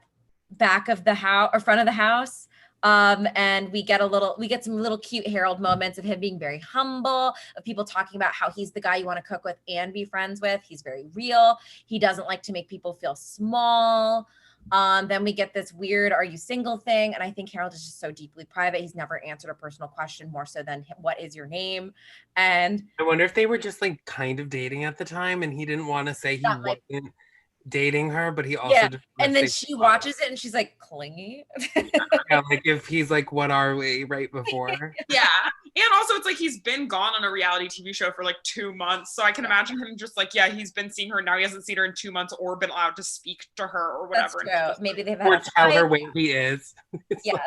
back of the house or front of the house. And we get some little cute Harold moments of him being very humble, of people talking about how he's the guy you want to cook with and be friends with. He's very real. He doesn't like to make people feel small. Then we get this weird, are you single thing? And I think Harold is just so deeply private. He's never answered a personal question more so than what is your name? And I wonder if they were just like kind of dating at the time and he didn't want to say he wasn't dating her, but he also just and then she watches it and she's like clingy. Yeah, like if he's like, what are we right before? Yeah. And also it's like he's been gone on a reality TV show for like 2 months. So I can imagine him just like, yeah, he's been seeing her. Now he hasn't seen her in 2 months or been allowed to speak to her or whatever. That's true. Maybe they've Or had tell her where he is. Yes.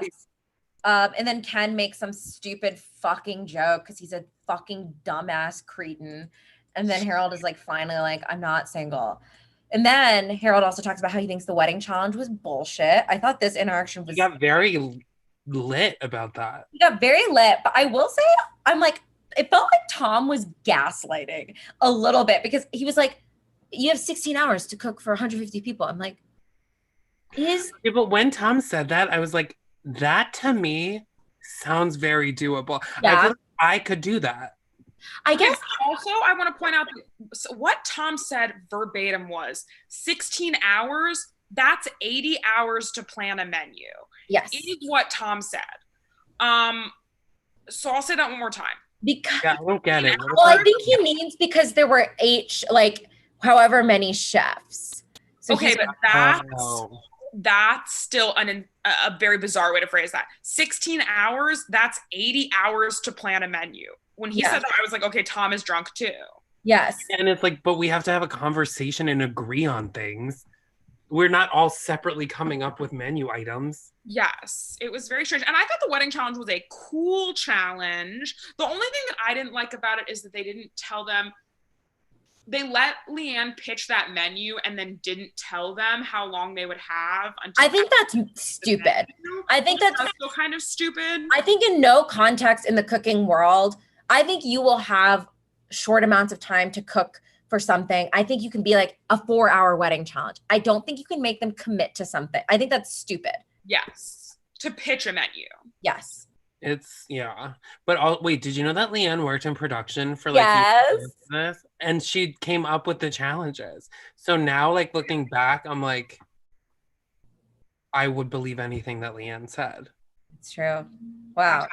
Like... and then Ken makes some stupid fucking joke because he's a fucking dumbass cretin. And then Harold is like, finally like, I'm not single. And then Harold also talks about how he thinks the wedding challenge was bullshit. I thought this interaction was... He got very lit about that. He got very lit, but I will say, I'm like, it felt like Tom was gaslighting a little bit because he was like, you have 16 hours to cook for 150 people. I'm like, but when Tom said that, I was like, that to me sounds very doable. Yeah. I feel like I could do that. I guess also I want to point out what Tom said verbatim was 16 hours. That's 80 hours to plan a menu. Yes. Is what Tom said. So I'll say that one more time. Because I don't get it. Well, I think he means because there were however many chefs. So okay, but that's still a very bizarre way to phrase that. 16 hours, that's 80 hours to plan a menu. When he said that, I was like, okay, Tom is drunk too. Yes. And it's like, but we have to have a conversation and agree on things. We're not all separately coming up with menu items. Yes, it was very strange. And I thought the wedding challenge was a cool challenge. The only thing that I didn't like about it is that they didn't tell them. They let Leanne pitch that menu and then didn't tell them how long they would have. I think that's stupid. I think that's still kind of stupid. I think in no context in the cooking world, I think you will have short amounts of time to cook for something. I think you can be like a 4-hour wedding challenge. I don't think you can make them commit to something. I think that's stupid. Yes. To pitch a menu. Yes. It's but wait, did you know that Leanne worked in production for this? And she came up with the challenges. So now, like looking back, I'm like, I would believe anything that Leanne said. It's true. Wow.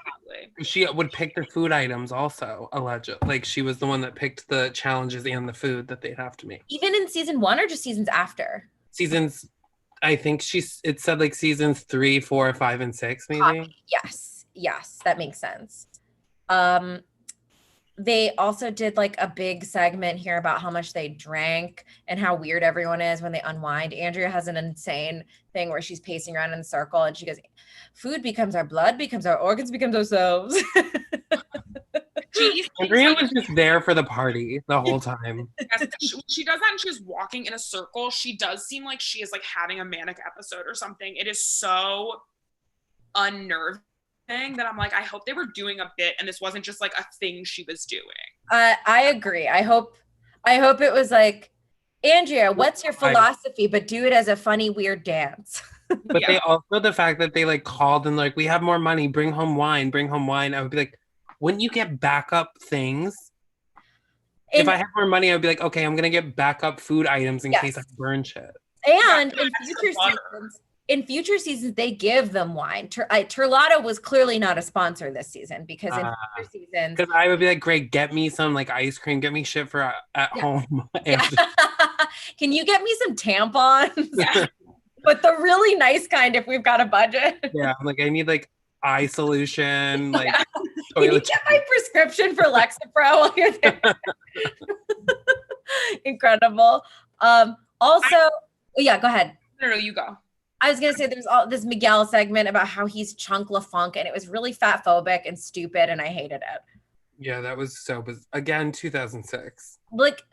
She would pick the food items also, allegedly. Like she was the one that picked the challenges and the food that they'd have to make. Even in season 1 or just seasons after? Seasons, I think it said like seasons 3, 4, 5, and 6, maybe. Yes, that makes sense. They also did like a big segment here about how much they drank and how weird everyone is when they unwind. Andrea has an insane thing where she's pacing around in a circle and she goes, food becomes our blood, becomes our organs, becomes ourselves. Andrea was just there for the party the whole time. Yes, she does that and she's walking in a circle. She does seem like she is like having a manic episode or something. It is so unnerving that I'm like, I hope they were doing a bit and this wasn't just like a thing she was doing. I agree. I hope it was like, Andrea, what's your philosophy? But do it as a funny, weird dance. But they also, the fact that they like called and like, we have more money, bring home wine. I would be like, wouldn't you get backup things? If I had more money, I would be like, okay, I'm going to get backup food items in case I burn shit. And in future seasons, they give them wine. Terlata was clearly not a sponsor this season because in future seasons... Because I would be like, great, get me some like ice cream, get me shit for at home. Can you get me some tampons? Yeah. But the really nice kind if we've got a budget. Yeah, like I need like eye solution. Like, can you get my prescription for Lexapro while you're there? Incredible. Also, go ahead. No, you go. I was going to say there's all this Miguel segment about how he's Chunk LaFunk and it was really fat phobic and stupid and I hated it. Yeah, that was so again 2006. Like,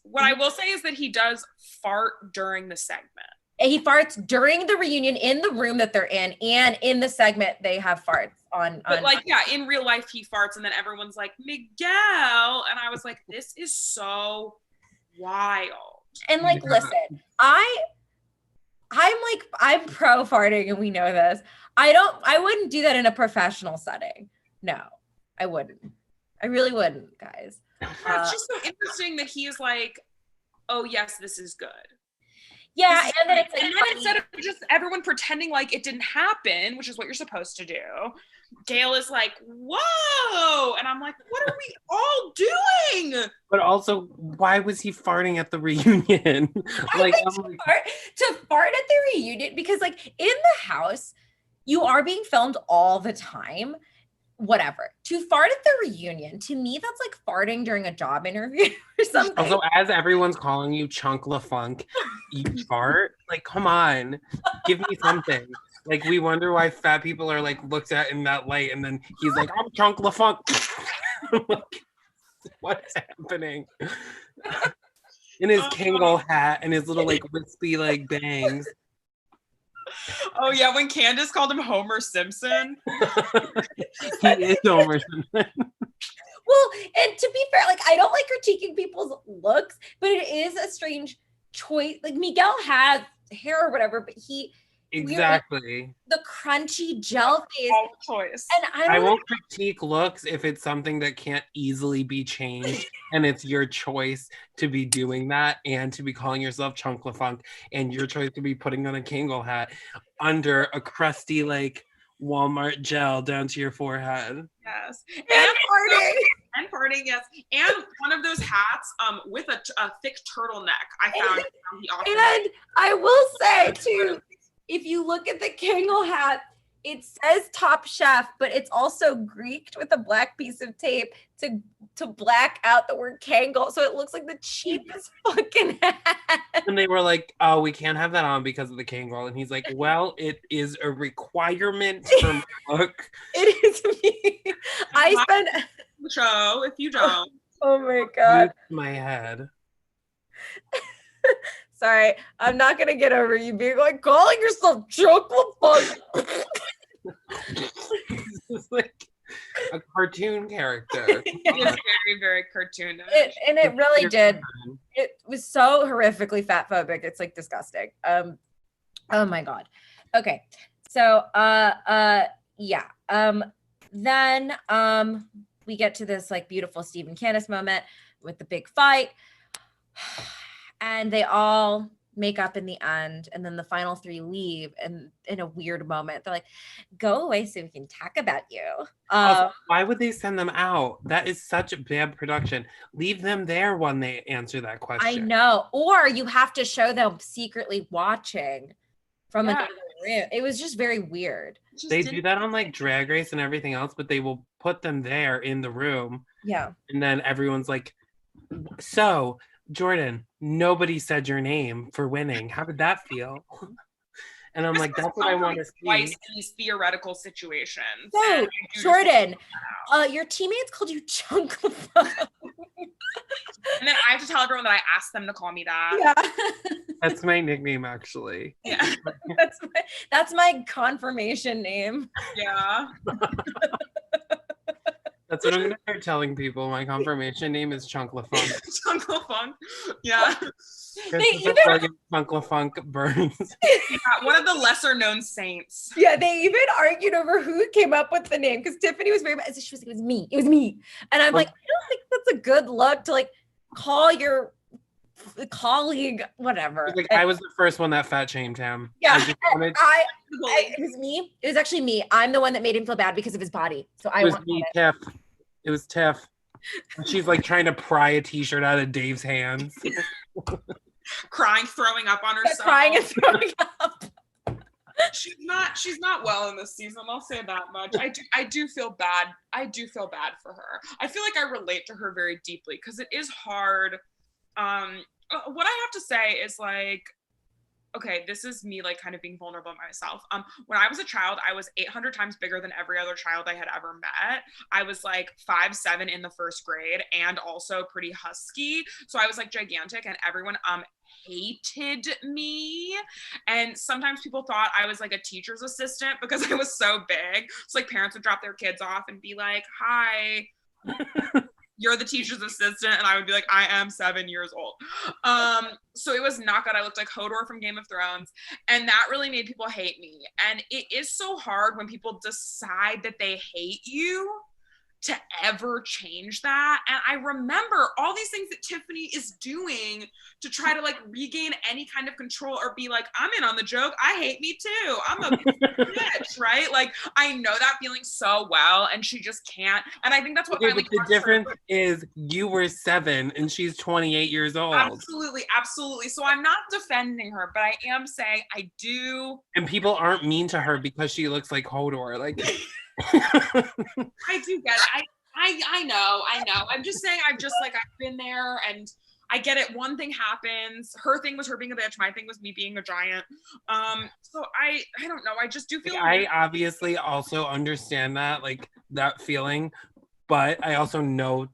what I will say is that he does fart during the segment. he farts during the reunion in the room that they're in, and in the segment they have farts on. But like, yeah, in real life he farts, and then everyone's like, Miguel, and I was like, this is so wild. And like, listen, I'm pro farting, and we know this. I wouldn't do that in a professional setting. No, I wouldn't. I really wouldn't, guys. It's just so interesting that he is like, oh yes, this is good. Yeah, and then it's like, and then instead of just everyone pretending like it didn't happen, which is what you're supposed to do, Gail is like, whoa, and I'm like, what are we all doing? But also, why was he farting at the reunion? Like, to fart at the reunion, because like in the house, you are being filmed all the time. Whatever. To fart at the reunion, to me, that's like farting during a job interview or something. Also, as everyone's calling you Chunk LaFunk, you fart? Like, come on, give me something. Like, we wonder why fat people are like looked at in that light, and then he's like, I'm Chunk LaFunk. Like, what's happening? In his Kangol hat and his little like wispy like bangs. Oh yeah, when Candace called him Homer Simpson. He is Homer Simpson. Well, and to be fair, like, I don't like critiquing people's looks, but it is a strange choice. Like, Miguel has hair or whatever, but exactly the crunchy gel face. Choice. And I won't critique looks if it's something that can't easily be changed, and it's your choice to be doing that and to be calling yourself Chunk LaFunk, and your choice to be putting on a Kangol hat under a crusty like Walmart gel down to your forehead. Yes. And farting, yes. And one of those hats with a thick turtleneck. I found and I will say too, if you look at the Kangol hat, it says Top Chef, but it's also Greeked with a black piece of tape to black out the word Kangol, so it looks like the cheapest fucking hat. And they were like, "Oh, we can't have that on because of the Kangol," and he's like, "Well, it is a requirement for my look." It is me. I spend the show if you don't. Oh my god, my head. Sorry, I'm not gonna get over you being like calling yourself chocolate fudge. It's like a cartoon character. It is very, very cartoonish. It really did. It was so horrifically fat phobic. It's like disgusting. Oh my god. Okay. So yeah. Then we get to this like beautiful Steve and Candace moment with the big fight. And they all make up in the end, and then the final three leave, and in a weird moment they're like, go away so we can talk about you. Also, why would they send them out? That is such a bad production. Leave them there when they answer that question. I know. Or you have to show them secretly watching from another room. It was just very weird. They do that on like Drag Race and everything else, but they will put them there in the room. Yeah. And then everyone's like, so Jordan, nobody said your name for winning. How did that feel? And I'm like, that's what I want to see. Twice in these theoretical situations. So, Jordan, your teammates called you Chunk. And then I have to tell everyone that I asked them to call me that. Yeah. That's my nickname, actually. Yeah. That's my confirmation name. Yeah. That's what I'm going to start telling people. My confirmation name is Chunk LaFunk. Chunk LaFunk. Yeah. Chunk LaFunk Burns. Yeah, one of the lesser known saints. Yeah, they even argued over who came up with the name, because Tiffany was very mad. She was like, it was me. And I'm like, I don't think that's a good look to like call your colleague, whatever. Like, I was the first one that fat shamed him. Yeah, it was me. It was actually me. I'm the one that made him feel bad because of his body. So it was me, Tiff. It was Tiff. She's like trying to pry a t-shirt out of Dave's hands. Crying, throwing up on herself. Crying and throwing up. She's not well in this season. I'll say that much. I do feel bad. I do feel bad for her. I feel like I relate to her very deeply because it is hard. What I have to say is like, okay, this is me like kind of being vulnerable myself. When I was a child, I was 800 times bigger than every other child I had ever met. I was like 5'7" in the first grade and also pretty husky. So I was like gigantic, and everyone hated me. And sometimes people thought I was like a teacher's assistant because I was so big. So like parents would drop their kids off and be like, hi, you're the teacher's assistant, and I would be like, I am 7 years old. So it was not good. I looked like Hodor from Game of Thrones, and that really made people hate me. And it is so hard when people decide that they hate you to ever change that. And I remember all these things that Tiffany is doing to try to like regain any kind of control or be like, I'm in on the joke. I hate me too. I'm a bitch, right? Like I know that feeling so well, and she just can't. And I think that's what but the difference is you were 7 and she's 28 years old. Absolutely, absolutely. So I'm not defending her, but I am saying I do. And people aren't mean to her because she looks like Hodor. Like I do get it. I know. I'm just saying I've been there, and I get it. One thing happens. Her thing was her being a bitch. My thing was me being a giant. So I don't know. I just do feel I obviously also understand that, like that feeling, but I also know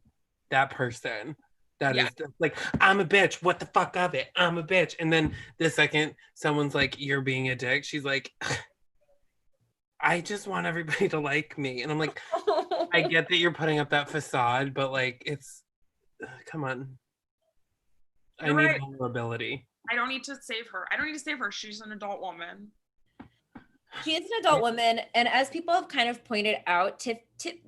that person that is like, I'm a bitch. What the fuck of it? I'm a bitch. And then the second someone's like, you're being a dick, she's like, I just want everybody to like me. And I'm like, I get that you're putting up that facade, but like, it's, come on. I need vulnerability. I don't need to save her. She's an adult woman. She is an adult woman. And as people have kind of pointed out,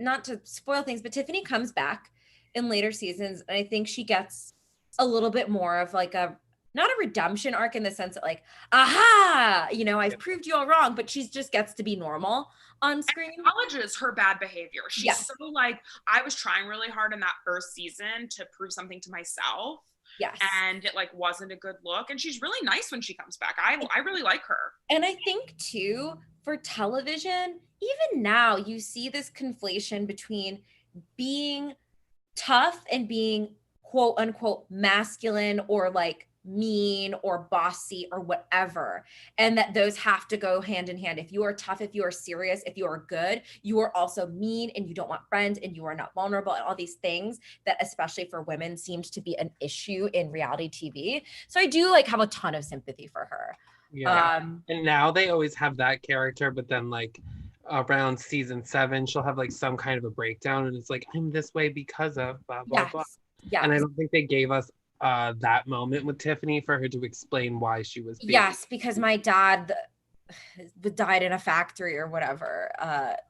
not to spoil things, but Tiffany comes back in later seasons. And I think she gets a little bit more of like not a redemption arc in the sense that like, aha, I've proved you all wrong, but she just gets to be normal on screen. And acknowledges her bad behavior. She's so like, I was trying really hard in that first season to prove something to myself. Yes. And it like wasn't a good look. And she's really nice when she comes back. I really like her. And I think too, for television, even now you see this conflation between being tough and being quote unquote masculine or like mean or bossy or whatever, and that those have to go hand in hand. If you are tough, if you are serious, if you are good, you are also mean and you don't want friends and you are not vulnerable, and all these things that especially for women seems to be an issue in reality TV. So I do like have a ton of sympathy for her. And now they always have that character, but then like around season 7 she'll have like some kind of a breakdown, and it's like, I'm this way because of blah blah blah. And I don't think they gave us that moment with Tiffany for her to explain why she was being. Yes, because my dad died in a factory or whatever.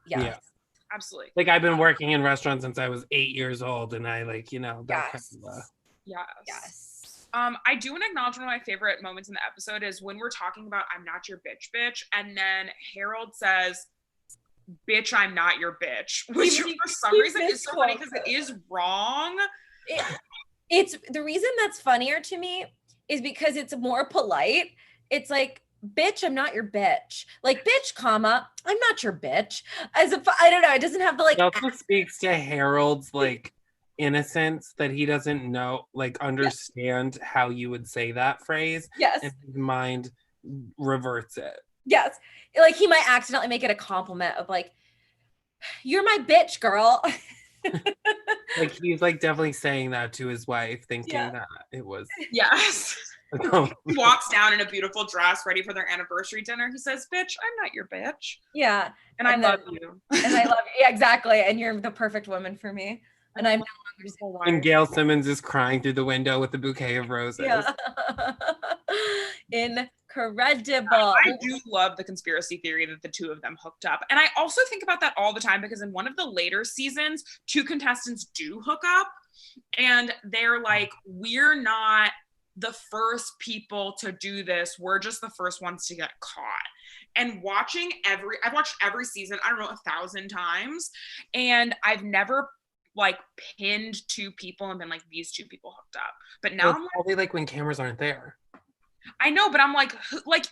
Yeah, absolutely. Like I've been working in restaurants since I was 8 years old, and I like, that kind of yes. I do want to acknowledge one of my favorite moments in the episode is when we're talking about I'm not your bitch, and then Harold says, bitch, I'm not your bitch, which for some reason is so funny because it is wrong. It's the reason that's funnier to me is because it's more polite. It's like, bitch, I'm not your bitch. Like, bitch, comma, I'm not your bitch. As if, I don't know, it doesn't have the like. It also speaks to Harold's like innocence that he doesn't know, like understand how you would say that phrase. Yes. And his mind reverts it. Yes. Like he might accidentally make it a compliment of like, you're my bitch, girl. Like he's like definitely saying that to his wife, thinking that it was. Yes. He walks down in a beautiful dress, ready for their anniversary dinner. He says, bitch, I'm not your bitch. Yeah. And I love you. And I love you. Yeah, exactly. And you're the perfect woman for me. And I'm no longer. And Gail Simmons is crying through the window with a bouquet of roses. Yeah. Incredible. I do love the conspiracy theory that the two of them hooked up. And I also think about that all the time because in one of the later seasons, 2 contestants do hook up and they're like, we're not the first people to do this. We're just the first ones to get caught. And I've watched every season, I don't know, 1,000 times. And I've never like pinned 2 people and been like, these 2 people hooked up. But now it's probably like when cameras aren't there. I know, but I'm like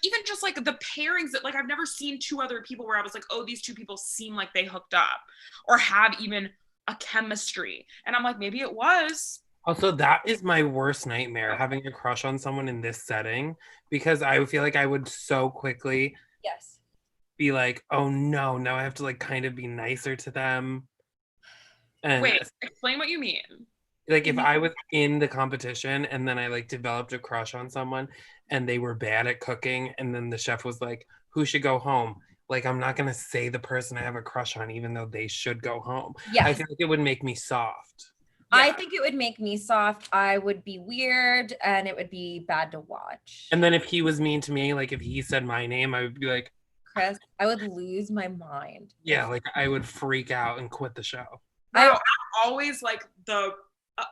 even just like the pairings that like I've never seen 2 other people where I was like, oh, these 2 people seem like they hooked up or have even a chemistry. And I'm like, maybe it was Also, that is my worst nightmare, having a crush on someone in this setting, because I feel like I would so quickly Yes. be like, oh no, now I have to like kind of be nicer to them. And Wait, explain what you mean. like if I was in the competition and then I like developed a crush on someone and they were bad at cooking and then the chef was like, who should go home? Like I'm not gonna say the person I have a crush on, even though they should go home. Yeah. I feel like it would make me soft. I think it would make me soft. I would be weird and it would be bad to watch. And then if he was mean to me, like if he said my name, I would be like, Chris, I would lose my mind. yeah, like I would freak out and quit the show. I'm always like the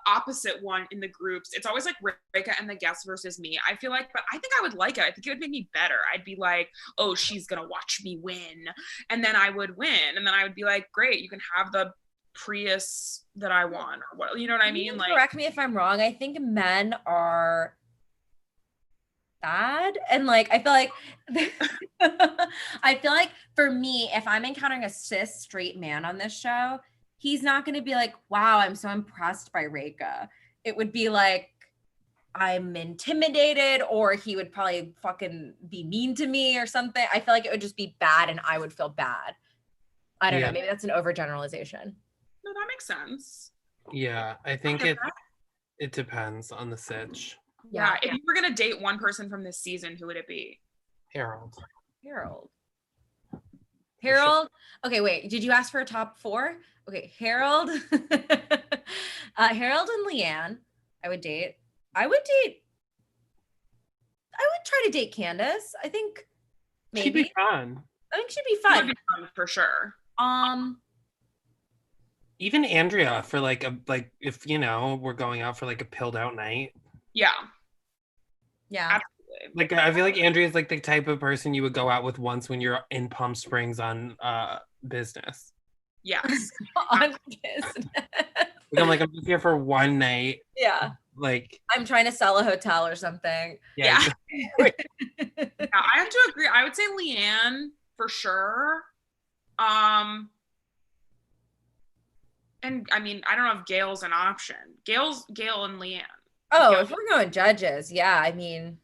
opposite one in the groups. It's always like Rika and the guests versus me. I feel like, but I think I would like it. I think it would make me better. I'd be like, oh, she's gonna watch me win, and then I would win, and then I would be like, great, you can have the Prius that I want, or what, you know what I mean? Like, correct me if I'm wrong. I think men are bad, and like I feel like I feel like for me, if I'm encountering a cis straight man on this show, he's not going to be like, wow, I'm so impressed by Reka. It would be like, I'm intimidated, or he would probably fucking be mean to me or something. I feel like it would just be bad and I would feel bad. I don't know. Maybe that's an overgeneralization. No, that makes sense. Yeah, I think it depends on the sitch. Yeah. If you were going to date one person from this season, who would it be? Harold. Okay, wait. Did you ask for a top 4? Okay, Harold. Harold and Leanne, I would try to date Candace. I think maybe. She'd be fun. I think she'd be fun. Would be fun for sure. Even Andrea for like if we're going out for like a pilled out night. Yeah. Yeah. Absolutely. Like I feel like Andrea's like the type of person you would go out with once when you're in Palm Springs on business. Yes. On business. I'm just here for one night. Yeah. Like I'm trying to sell a hotel or something. Yeah. Yeah, I have to agree. I would say Leanne for sure. And I mean, I don't know if Gail's an option. Gail and Leanne. Oh, if we're going judges, yeah. I mean,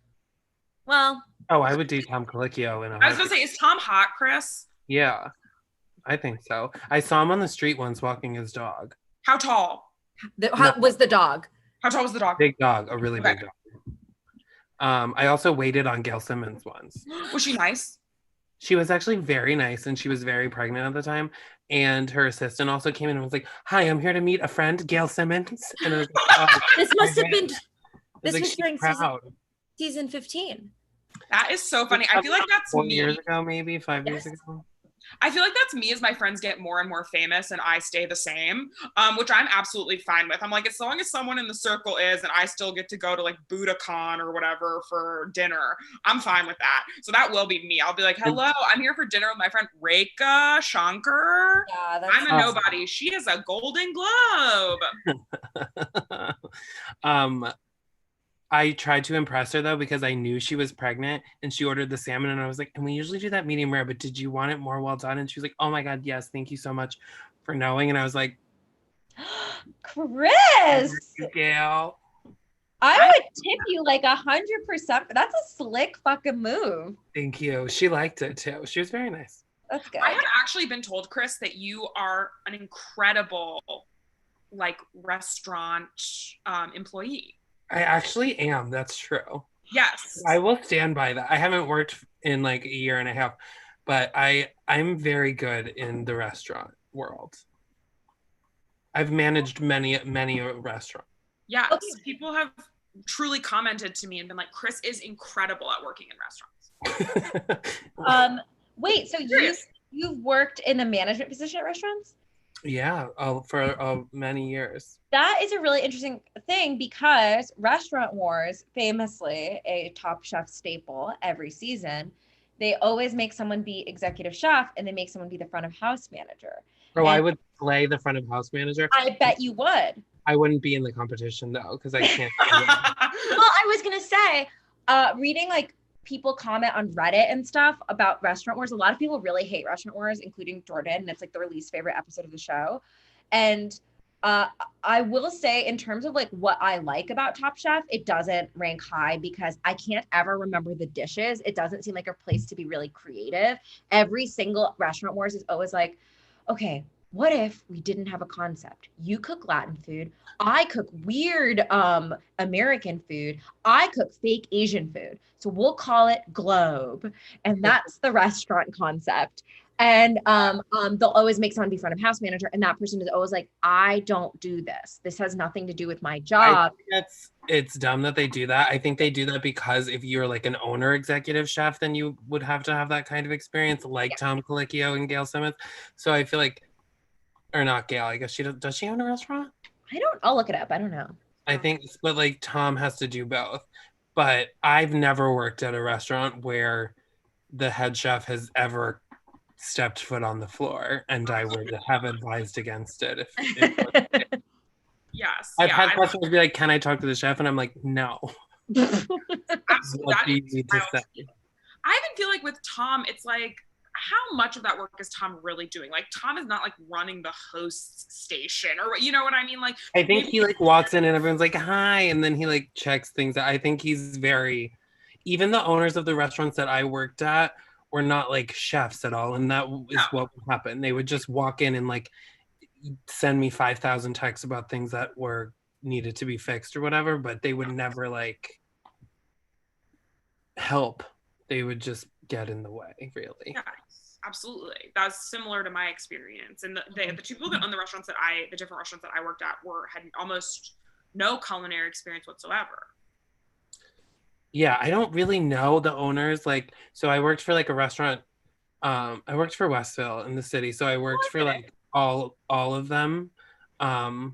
well. Oh, I would date Tom Colicchio. I was gonna say, is Tom hot, Chris? Yeah, I think so. I saw him on the street once walking his dog. How tall? How was the dog? How tall was the dog? Big dog, a really big dog. I also waited on Gail Simmons once. Was she nice? She was actually very nice, and she was very pregnant at the time. And her assistant also came in and was like, "Hi, I'm here to meet a friend, Gail Simmons." And I was like, oh, this must have been. This like, was during proud. season 15. That is so funny. I feel like that's 4 me. years ago, maybe 5 years ago. I feel like that's me as my friends get more and more famous and I stay the same, which I'm absolutely fine with. I'm like, as long as someone in the circle is and I still get to go to like Budokan or whatever for dinner, I'm fine with that. So that will be me. I'll be like, hello, I'm here for dinner with my friend Reka Shankar. Yeah, I'm a nobody. She is a Golden Globe. I tried to impress her though because I knew she was pregnant and she ordered the salmon and I was like, and we usually do that medium rare, but did you want it more well done? And she was like, oh my God, yes, thank you so much for knowing. And I was like, Chris, Gail, I would tip you like 100%. That's a slick fucking move. Thank you. She liked it too. She was very nice. That's good. I have actually been told, Chris, that you are an incredible like restaurant employee. I actually am. That's true. Yes. I will stand by that. I haven't worked in like a year and a half, but I'm very good in the restaurant world. I've managed many restaurants. Yes. Okay. People have truly commented to me and been like, Chris is incredible at working in restaurants. Wait, so you've worked in the management position at restaurants? Yeah, for many years. That is a really interesting thing because Restaurant Wars, famously a Top Chef staple every season, they always make someone be executive chef and they make someone be the front of house manager. Oh, I would play the front of house manager. I bet you would. I wouldn't be in the competition though, because I can't. Well, I was gonna say, reading like people comment on Reddit and stuff about Restaurant Wars. A lot of people really hate Restaurant Wars, including Jordan, and it's like their least favorite episode of the show. And I will say in terms of like what I like about Top Chef, it doesn't rank high because I can't ever remember the dishes. It doesn't seem like a place to be really creative. Every single Restaurant Wars is always like, okay, what if we didn't have a concept? You cook Latin food, I cook weird American food, I cook fake Asian food. So we'll call it Globe. And that's the restaurant concept. And they'll always make someone be front of house manager, and that person is always like, I don't do this. This has nothing to do with my job. It's dumb that they do that. I think they do that because if you're like an owner executive chef, then you would have to have that kind of experience, like Tom Colicchio and Gail Simmons. So I feel like, or not Gail, I guess does she own a restaurant? I'll look it up. I don't know. I think, but like Tom has to do both. But I've never worked at a restaurant where the head chef has ever stepped foot on the floor, and I would have advised against it. Yes. I've had customers be like, "Can I talk to the chef?" And I'm like, "No." Absolutely. I even feel like with Tom, it's like, how much of that work is Tom really doing? Like, Tom is not like running the host's station, or you know what I mean? Like, I think he like walks in and everyone's like, "Hi," and then he like checks things out. I think he's very, even the owners of the restaurants that I worked at were not like chefs at all, and that is what would happen. They would just walk in and like send me 5,000 texts about things that were needed to be fixed or whatever, but they would never like help. They would just get in the way, really. Yes, absolutely. That's similar to my experience. And the two people that own the restaurants the different restaurants that I worked at had almost no culinary experience whatsoever. Yeah, I don't really know the owners. Like, so I worked for like a restaurant. I worked for Westville in the city, so I worked for like all of them. And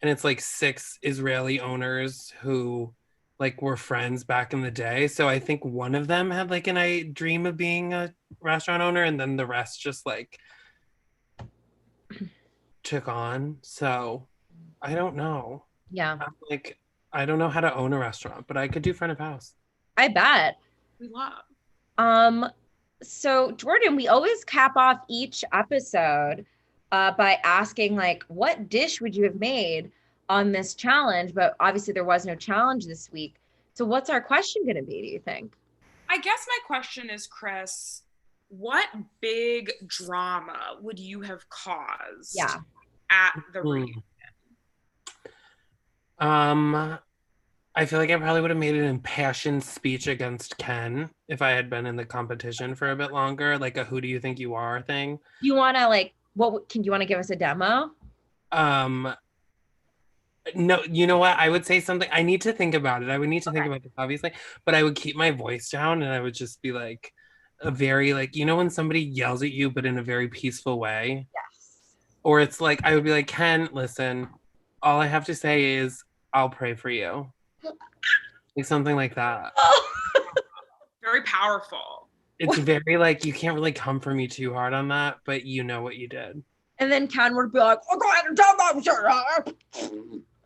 it's like 6 Israeli owners who like were friends back in the day. So I think one of them had like a dream of being a restaurant owner, and then the rest just like took on. So I don't know. Yeah. Like, I don't know how to own a restaurant, but I could do front of house. I bet. We love. So Jordan, we always cap off each episode by asking like, what dish would you have made on this challenge? But obviously there was no challenge this week. So what's our question going to be, do you think? I guess my question is, Chris, what big drama would you have caused at the reunion? I feel like I probably would have made an impassioned speech against Ken if I had been in the competition for a bit longer, like a "Who do you think you are" thing. You want to like, you want to give us a demo? No, you know what? I would say something. I need to think about it. I would need to think about this, obviously, but I would keep my voice down and I would just be like a very like, you know, when somebody yells at you, but in a very peaceful way. Yes. Or it's like, I would be like, Ken, listen, all I have to say is I'll pray for you. Like something like that. Very powerful. It's very like, you can't really come for me too hard on that, but you know what you did. And then Ken would be like, oh, go ahead and tell them, sure.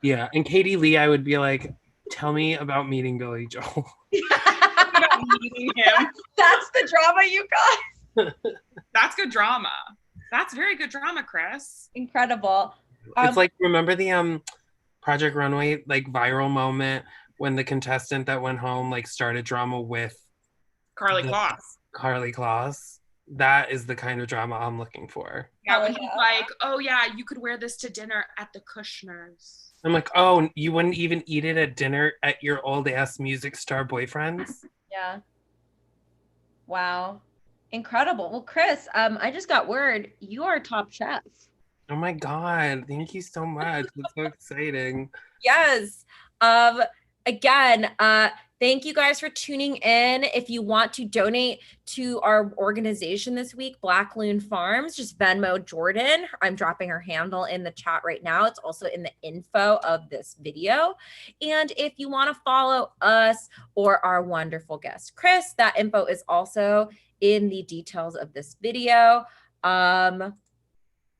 Yeah, and Katie Lee, I would be like, tell me about meeting Billy Joel. About meeting him. That's the drama you got. That's good drama. That's very good drama, Chris. Incredible. It's like, remember the Project Runway like viral moment when the contestant that went home like started drama with Carly Kloss. Carly Kloss. That is the kind of drama I'm looking for. Yeah, when he's like, oh yeah, you could wear this to dinner at the Kushners. I'm like, oh, you wouldn't even eat it at dinner at your old ass music star boyfriend's? Yeah. Wow. Incredible. Well, Chris, I just got word you are top chef. Oh my God. Thank you so much. It's so exciting. Yes. Again, thank you guys for tuning in. If you want to donate to our organization this week, Black Loon Farms, just Venmo Jordan. I'm dropping her handle in the chat right now. It's also in the info of this video. And if you want to follow us or our wonderful guest, Chris, that info is also in the details of this video.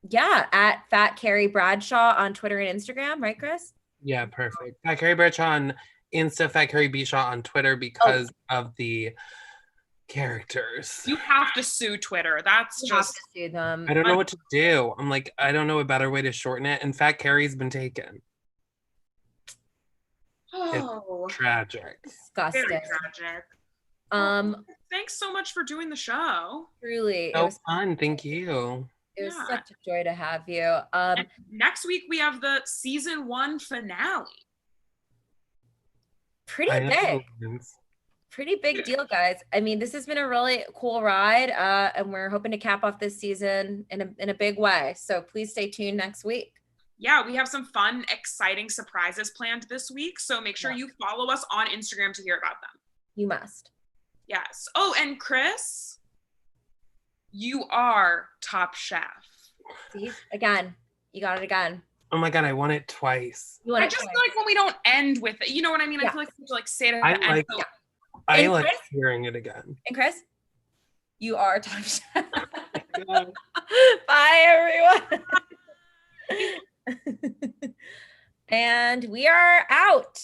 Yeah, at Fat Carrie Bradshaw on Twitter and Instagram, right, Chris? Yeah, perfect. Fat Carrie Bradshaw on Insta, Fat Carrie Bishaw on Twitter because of the characters. You have to sue Twitter. That's You have just to sue them. I don't know what to do. I'm like, I don't know a better way to shorten it. In fact, Carrie's been taken. oh, Tragic. Disgusting. very tragic. Thanks so much for doing the show. Truly, So fun. Thank you. it was Yeah. such a joy to have you. And next week we have the season 1 finale. Pretty I big. know. Pretty big deal, guys. I mean, this has been a really cool ride, and we're hoping to cap off this season in a big way. So please stay tuned next week. Yeah, we have some fun, exciting surprises planned this week. So make sure you follow us on Instagram to hear about them. You must. Yes. Oh, and Chris, you are Top Chef. See, again, you got it again. Oh my God, I won it twice. You want I it just twice. feel like when we don't end with it, you know what I mean? Yeah. I feel like we have to like say it at I the end. like, So- I And like Chris? hearing it again. And Chris, you are Top Chef. Yeah. Bye, everyone. And we are out.